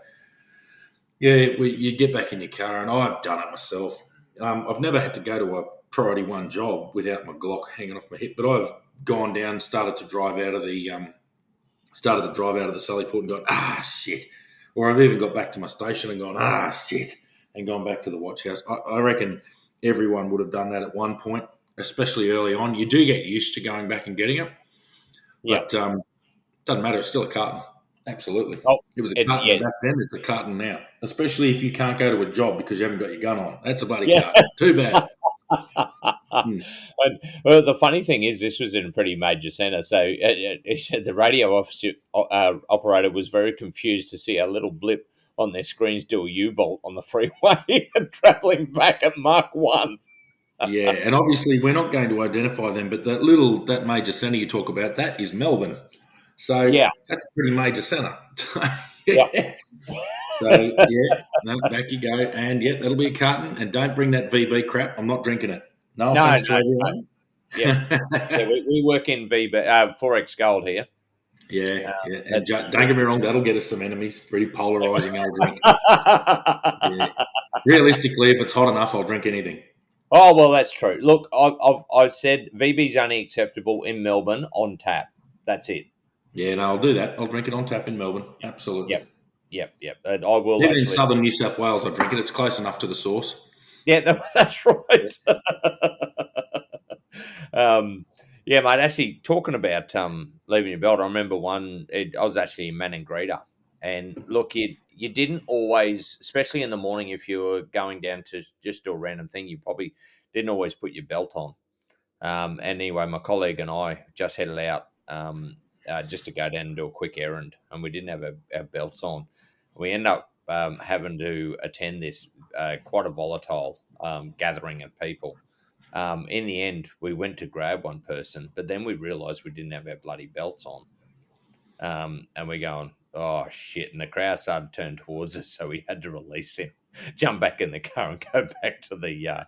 Speaker 1: yeah, you get back in your car, and I've done it myself. I've never had to go to a priority one job without my Glock hanging off my hip, but I've gone down, started to drive out of the Sally Port and gone, shit. Or I've even got back to my station and gone, shit, and gone back to the watch house. I reckon everyone would have done that at one point, especially early on. You do get used to going back and getting it, but doesn't matter. It's still a carton. Absolutely.
Speaker 2: Oh,
Speaker 1: It was a carton back then. It's a carton now, especially if you can't go to a job because you haven't got your gun on. That's a bloody carton. Too bad.
Speaker 2: Well, the funny thing is, this was in a pretty major centre. So the radio officer, operator was very confused to see a little blip on their screens do a U-bolt on the freeway and travelling back at Mach 1.
Speaker 1: Yeah, and obviously we're not going to identify them, but that major centre you talk about, that is Melbourne. So that's a pretty major centre.
Speaker 2: Yeah.
Speaker 1: So back you go, and that'll be a carton. And don't bring that VB crap. I'm not drinking it. No offense to everyone.
Speaker 2: Yeah, we work in VB, Forex Gold here.
Speaker 1: Yeah. And don't get me wrong, that'll get us some enemies. Pretty polarising, I'll drink. Realistically, if it's hot enough, I'll drink anything.
Speaker 2: Oh well, that's true. Look, I've said VB's only acceptable in Melbourne on tap. That's it.
Speaker 1: Yeah, no, I'll do that. I'll drink it on tap in Melbourne. Absolutely.
Speaker 2: Yep. And I will.
Speaker 1: Even in southern New South Wales, I drink it. It's close enough to the source.
Speaker 2: Yeah, that's right. Yeah, mate. Actually, talking about leaving your belt, I remember I was actually in Maningrida, and look, you didn't always, especially in the morning, if you were going down to just do a random thing, you probably didn't always put your belt on. And anyway, my colleague and I just headed out just to go down and do a quick errand, and we didn't have our belts on. We ended up having to attend this quite a volatile gathering of people. In the end, we went to grab one person, but then we realised we didn't have our bloody belts on. And we're going, oh shit! And the crowd started to turn towards us, so we had to release him, jump back in the car, and go back to the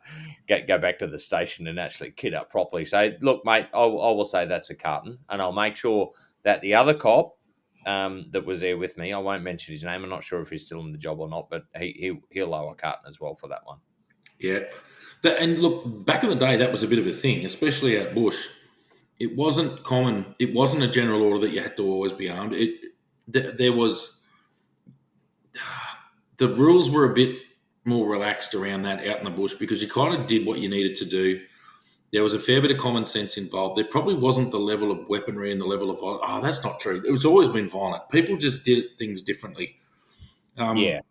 Speaker 2: go back to the station and actually kit up properly. So look, mate, I will say that's a carton, and I'll make sure that the other cop that was there with me, I won't mention his name. I'm not sure if he's still in the job or not, but he'll owe a carton as well for that one.
Speaker 1: Yeah, and look, back in the day, that was a bit of a thing, especially at Bush. It wasn't common. It wasn't a general order that you had to always be armed. There was the rules were a bit more relaxed around that out in the bush because you kind of did what you needed to do. There was a fair bit of common sense involved. There probably wasn't the level of weaponry and the level of violence. Oh, that's not true. It was always been violent. People just did things differently.
Speaker 2: Yeah.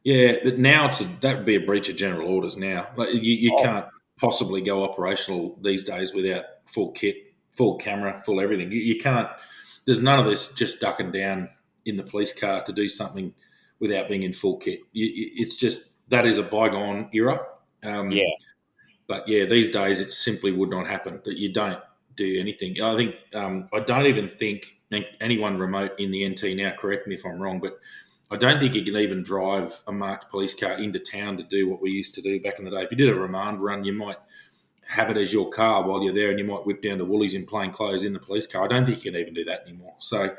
Speaker 1: Yeah, but now that would be a breach of general orders. Now, like you
Speaker 2: Oh,
Speaker 1: can't possibly go operational these days without full kit, full camera, full everything. You can't. There's none of this just ducking down in the police car to do something without being in full kit. It's just that is a bygone era. Um,
Speaker 2: yeah.
Speaker 1: but yeah, these days it simply would not happen that you don't do anything. I think I don't even think anyone remote in the NT now. Correct me if I'm wrong, but I don't think you can even drive a marked police car into town to do what we used to do back in the day. If you did a remand run, you might have it as your car while you're there, and you might whip down to Woolies in plain clothes in the police car. I don't think you can even do that anymore. So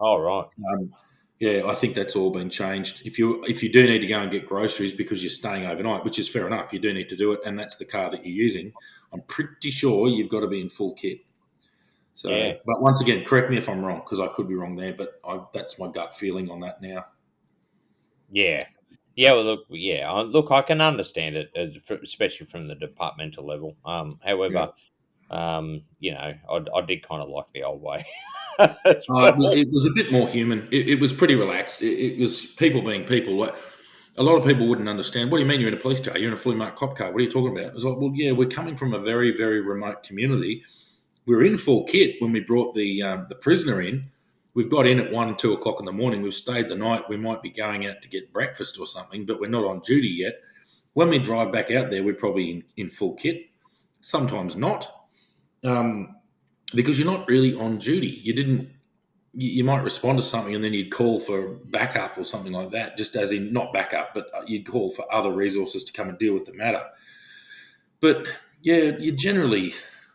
Speaker 2: Oh, right.
Speaker 1: um, yeah, I think that's all been changed. If you do need to go and get groceries because you're staying overnight, which is fair enough, you do need to do it, and that's the car that you're using. I'm pretty sure you've got to be in full kit. So,
Speaker 2: Yeah.
Speaker 1: but once again, correct me if I'm wrong because I could be wrong there, but that's my gut feeling on that now.
Speaker 2: Yeah. Yeah. Well, look. Yeah. Look, I can understand it, especially from the departmental level.
Speaker 1: Yeah.
Speaker 2: However, I did kind of like the old way as well.
Speaker 1: It was a bit more human. It was pretty relaxed. It was people being people. Like, a lot of people wouldn't understand. What do you mean you're in a police car? You're in a fully marked cop car. What are you talking about? It's like, well, yeah, we're coming from a very, very remote community. We were in full kit when we brought the prisoner in. We've got in at 1 and 2 o'clock in the morning. We've stayed the night. We might be going out to get breakfast or something, but we're not on duty yet. When we drive back out there, we're probably in full kit. Sometimes not, um, because you're not really on duty. You didn't. You might respond to something and then you'd call for backup or something like that. Just as in not backup, but you'd call for other resources to come and deal with the matter. But yeah, you generally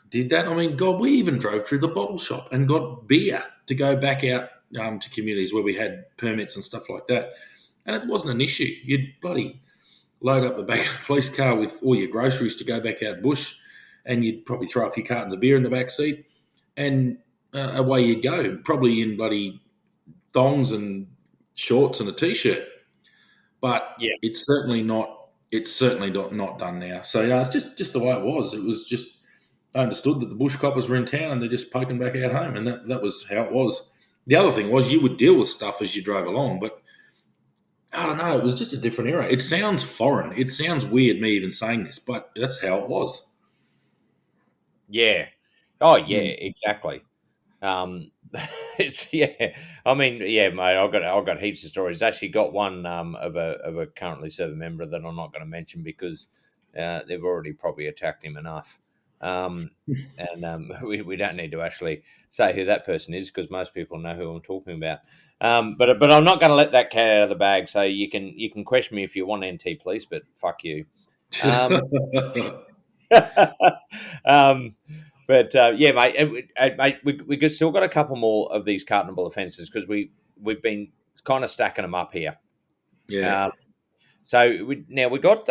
Speaker 1: did that. I mean, God, we even drove through the bottle shop and got beer to go back out to communities where we had permits and stuff like that. And it wasn't an issue. You'd bloody load up the back of the police car with all your groceries to go back out bush, and you'd probably throw a few cartons of beer in the back seat, and away you'd go, probably in bloody thongs and shorts and a t-shirt. But
Speaker 2: Yeah.
Speaker 1: it's certainly not. It's certainly not done now. So it's just the way it was. It was just I understood that the bush coppers were in town and they're just poking back out home, and that was how it was. The other thing was you would deal with stuff as you drove along, but I don't know. It was just a different era. It sounds foreign. It sounds weird me even saying this, but that's how it was.
Speaker 2: Yeah. Oh, yeah.
Speaker 1: Mm.
Speaker 2: Exactly. Um, it's yeah. I mean, yeah, mate. I've got heaps of stories. Actually, got one of a currently serving member that I'm not going to mention because they've already probably attacked him enough. And we don't need to actually say who that person is because most people know who I'm talking about. But I'm not going to let that cat out of the bag. So you can question me if you want NT, please, but fuck you. Um, um, but yeah, mate, mate, we still got a couple more of these cartonable offences because we've been kind of stacking them up here.
Speaker 1: Yeah,
Speaker 2: Um, so we got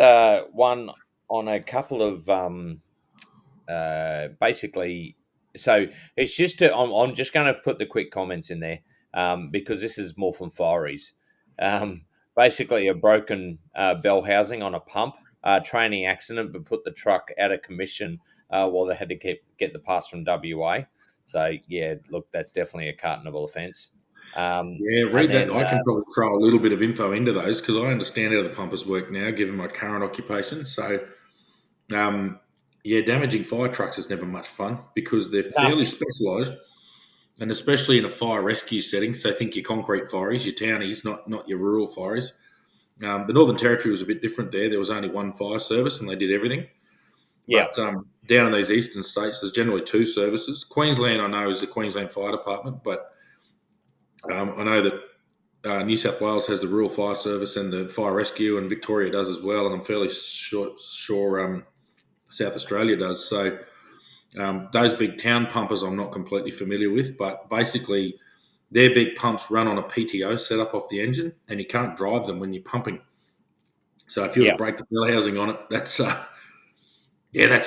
Speaker 2: one on a couple of basically. So it's just I'm just going to put the quick comments in there because this is more from Fireys. Basically, a broken bell housing on a pump, training accident, but put the truck out of commission while they had to get the pass from WA. So yeah, look, that's definitely a cartonable offence.
Speaker 1: yeah.
Speaker 2: And
Speaker 1: Read that.
Speaker 2: then
Speaker 1: I can probably throw a little bit of info into those because I understand how the pumpers work now, given my current occupation. So, um, yeah, damaging fire trucks is never much fun because they're
Speaker 2: no,
Speaker 1: fairly specialised, and especially in a fire rescue setting. So, think your concrete fireys, your townies, not your rural fireys. The Northern Territory was a bit different there. There was only one fire service, and they did everything.
Speaker 2: yeah,
Speaker 1: But down in these eastern states, there's generally two services. Queensland, I know, is the Queensland Fire Department, but I know that New South Wales has the Rural Fire Service and the Fire Rescue, and Victoria does as well. And I'm fairly sure South Australia does. So those big town pumpers, I'm not completely familiar with, but basically, their big pumps run on a PTO setup off the engine, and you can't drive them when you're pumping. So if you were to
Speaker 2: yeah.
Speaker 1: break the bell housing on it, that's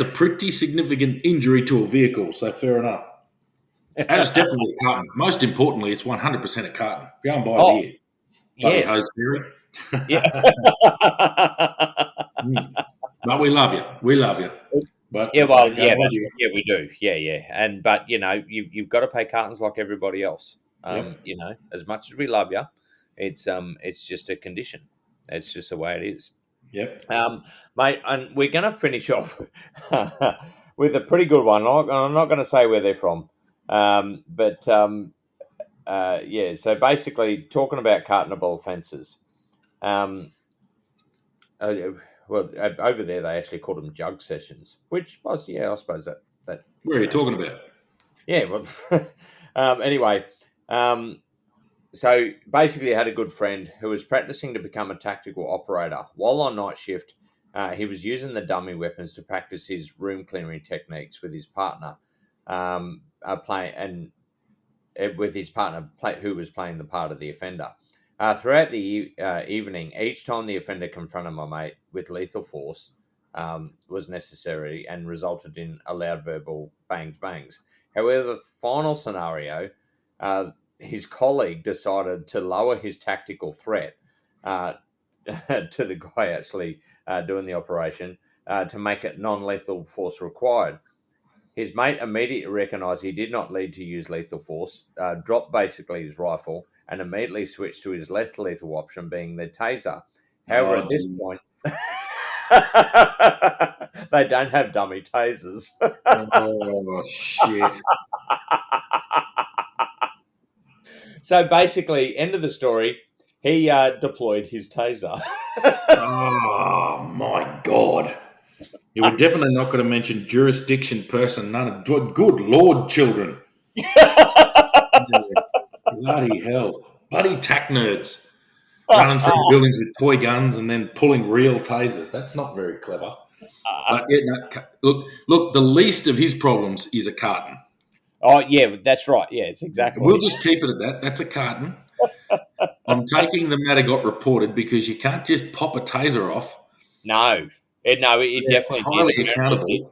Speaker 1: a pretty significant injury to a vehicle. So fair enough. And it's definitely a carton. Most importantly, it's 100% a carton. Go and buy
Speaker 2: Oh,
Speaker 1: beer. Bloody
Speaker 2: Yes.
Speaker 1: hose theory.
Speaker 2: Yeah.
Speaker 1: But we love you. We love you. But
Speaker 2: Yeah, well,
Speaker 1: okay,
Speaker 2: yeah,
Speaker 1: on
Speaker 2: that's
Speaker 1: to you.
Speaker 2: yeah, we do, but you've got to pay cartons like everybody else.
Speaker 1: Yep.
Speaker 2: As much as we love you, it's just a condition. It's just the way it is,
Speaker 1: Yep.
Speaker 2: mate. And we're going to finish off with a pretty good one. I'm not going to say where they're from, but yeah. So basically, talking about cartonable offences. Um, uh, over there they actually called them jug sessions, which was I suppose that
Speaker 1: Where are you talking about?
Speaker 2: yeah. Well, anyway, um, so basically, I had a good friend who was practicing to become a tactical operator. While on night shift, he was using the dummy weapons to practice his room clearing techniques with his partner, playing and with his partner who was playing the part of the offender. Throughout the evening, each time the offender confronted my mate with lethal force was necessary and resulted in a loud verbal bangs bangs. However, the final scenario, his colleague decided to lower his tactical threat uh, to the guy actually doing the operation to make it non-lethal force required. His mate immediately recognised he did not need to use lethal force, dropped basically his rifle, and immediately switched to his less lethal option, being the taser. However,
Speaker 1: Oh,
Speaker 2: at this
Speaker 1: gee.
Speaker 2: point, they don't have dummy tasers.
Speaker 1: Oh, shit.
Speaker 2: So basically, end of the story, he deployed his taser.
Speaker 1: Oh, my God. You were definitely not going to mention jurisdiction, person, none of good Lord, children. Yeah, bloody hell. Bloody tack nerds running through buildings with toy guns and then pulling real tasers. That's not very clever. But yeah, no, look, the least of his problems is a carton.
Speaker 2: Oh, yeah, that's right. Yeah, it's
Speaker 1: We'll
Speaker 2: exactly.
Speaker 1: just keep it at that. That's a carton. I'm taking the matter got reported because you can't just pop a taser off.
Speaker 2: No, it
Speaker 1: They're
Speaker 2: definitely did.
Speaker 1: highly
Speaker 2: Apparently,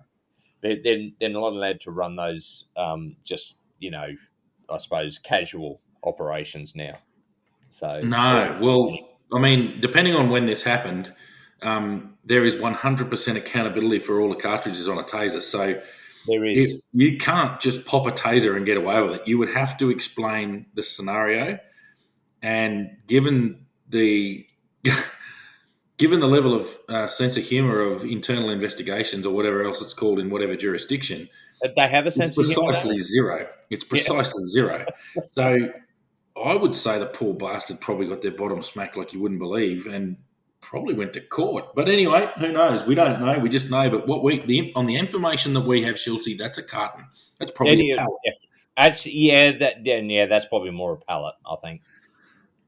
Speaker 2: it did.
Speaker 1: accountable.
Speaker 2: They're not allowed to run those just I suppose casual operations now. So
Speaker 1: No, well, I mean, depending on when this happened, there is 100% accountability for all the cartridges on a taser. So
Speaker 2: there is.
Speaker 1: you can't just pop a taser and get away with it. You would have to explain the scenario, and given the given the level of sense of humor of internal investigations or whatever else it's called in whatever jurisdiction,
Speaker 2: They have a
Speaker 1: it's
Speaker 2: sense of humor, don't
Speaker 1: precisely zero. It's
Speaker 2: they? Yeah.
Speaker 1: precisely zero. So I would say the poor bastard probably got their bottom smacked like you wouldn't believe, and probably went to court. But anyway, who knows? We don't know. We just know. But on the information that we have, Schultzy, that's a carton. That's
Speaker 2: It
Speaker 1: probably a
Speaker 2: is.
Speaker 1: pallet.
Speaker 2: Yeah. Actually, yeah, that's probably more a pallet, I think.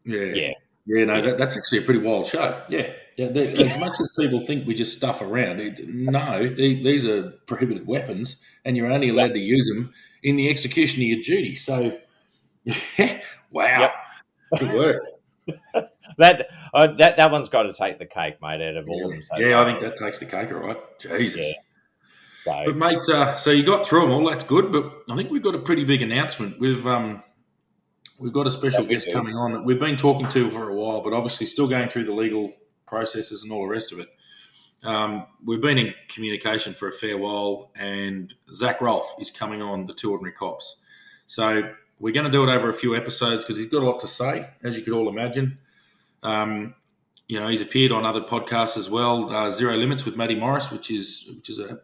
Speaker 1: Yeah,
Speaker 2: Yeah,
Speaker 1: yeah. No,
Speaker 2: yeah,
Speaker 1: that's actually a pretty wild show. Yeah, yeah. As much as people think we just stuff around, no, these are prohibited weapons, and you're only
Speaker 2: yeah,
Speaker 1: allowed to use them in the execution of your duty. So, wow,
Speaker 2: yep.
Speaker 1: good work.
Speaker 2: That one's got to take the cake, mate. Out of all
Speaker 1: Yeah,
Speaker 2: of them so
Speaker 1: yeah. I
Speaker 2: far.
Speaker 1: think that takes the cake. All right,
Speaker 2: Yeah.
Speaker 1: Jesus.
Speaker 2: So
Speaker 1: But mate, so you got through them all. That's good. But I think we've got a pretty big announcement. We've got a special
Speaker 2: that we
Speaker 1: guest
Speaker 2: do.
Speaker 1: coming on that we've been talking to for a while, but obviously still going through the legal processes and all the rest of it. We've been in communication for a fair while, and Zach Rolfe is coming on the Two Ordinary Cops. So we're going to do it over a few episodes because he's got a lot to say, as you could all imagine. He's appeared on other podcasts as well. Zero Limits with Matty Morris, which is a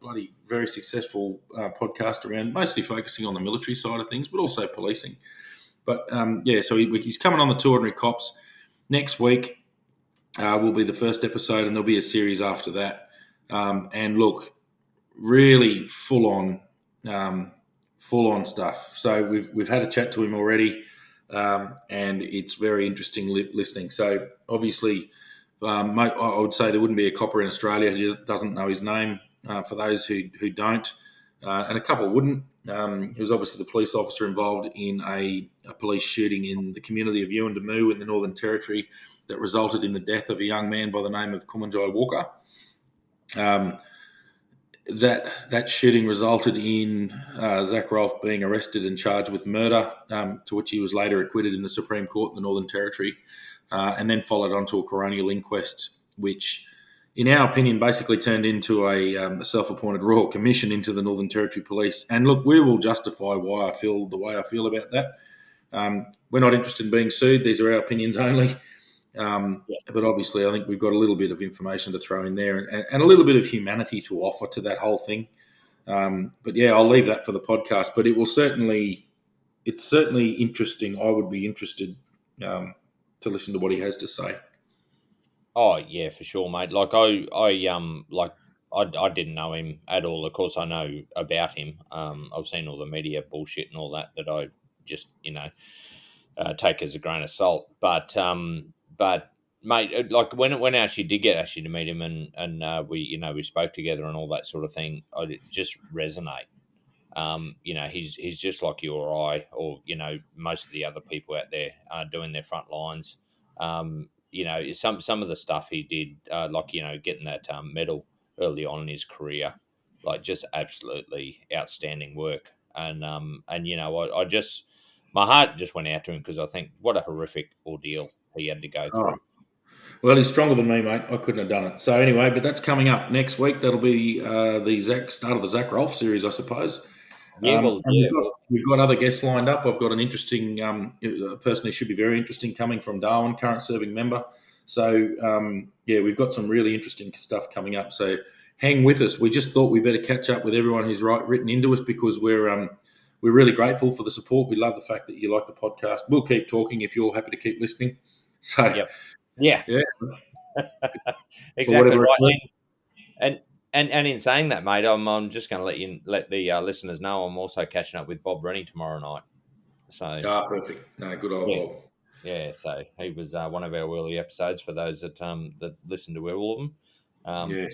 Speaker 1: bloody very successful podcast around mostly focusing on the military side of things, but also policing. But so he's coming on the Two Ordinary Cops next week. Will be the first episode, and there'll be a series after that. And look, really full on stuff. So we've had a chat to him already. And it's very interesting listening. So obviously, I would say there wouldn't be a copper in Australia who doesn't know his name. For those who don't, and a couple wouldn't. He was obviously the police officer involved in a police shooting in the community of Yuendamu in the Northern Territory that resulted in the death of a young man by the name of Kumanjai Walker. That shooting resulted in Zach Rolfe being arrested and charged with murder, to which he was later acquitted in the Supreme Court in the Northern Territory. and then followed on to a coronial inquest, which, in our opinion, basically turned into a self-appointed royal commission into the Northern Territory Police. And look, we will justify why I feel the way I feel about that. We're not interested in being sued. These are our opinions only. But obviously, I think we've got a little bit of information to throw in there and a little bit of humanity to offer to that whole thing. But yeah, I'll leave that for the podcast. But it's certainly interesting. I would be interested to listen to what he has to say.
Speaker 2: Oh yeah, for sure, mate. I didn't know him at all. Of course, I know about him. I've seen all the media bullshit and all that I just take as a grain of salt. But mate, like when I actually did get to meet him and we spoke together and all that sort of thing, I did just resonate. He's just like you or I, or most of the other people out there doing their front lines. Some of the stuff he did, getting that medal early on in his career, like just absolutely outstanding work. I just my heart just went out to him because I think what a horrific ordeal he had to go
Speaker 1: Oh,
Speaker 2: through.
Speaker 1: well, he's stronger than me, mate. I couldn't have done it. So anyway, but that's coming up next week. That'll be the start of the Zach Rolfe series, I suppose.
Speaker 2: Yeah, well,
Speaker 1: And
Speaker 2: yeah,
Speaker 1: we've got other guests lined up. I've got an interesting a person who should be very interesting coming from Darwin, current serving member. So we've got some really interesting stuff coming up. So hang with us. We just thought we better catch up with everyone who's written into us because we're really grateful for the support. We love the fact that you like the podcast. We'll keep talking if you're happy to keep listening. So
Speaker 2: yep, yeah,
Speaker 1: yeah, for
Speaker 2: exactly
Speaker 1: whatever it's
Speaker 2: right.
Speaker 1: worth.
Speaker 2: And in saying that, mate, I'm just going to let the listeners know I'm also catching up with Bob Rennie tomorrow night. So
Speaker 1: Perfect. No, good old
Speaker 2: yeah,
Speaker 1: Bob.
Speaker 2: yeah. So he was one of our early episodes for those that listen to all of them.
Speaker 1: Yeah,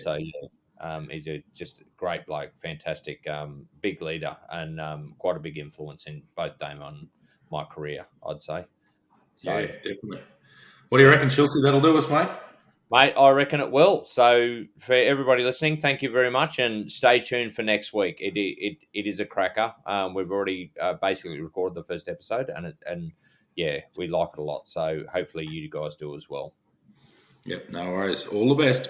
Speaker 2: He's just a great bloke, fantastic, big leader, and quite a big influence in both Damo and my career, I'd say.
Speaker 1: yeah,
Speaker 2: So
Speaker 1: definitely. What do you
Speaker 2: yeah.
Speaker 1: reckon, Schultzy? That'll do us, mate.
Speaker 2: Mate, I reckon it will. So, for everybody listening, thank you very much, and stay tuned for next week. It is a cracker. We've already basically recorded the first episode, and yeah, we like it a lot. So, hopefully, you guys do as well.
Speaker 1: Yep, no worries. All the best.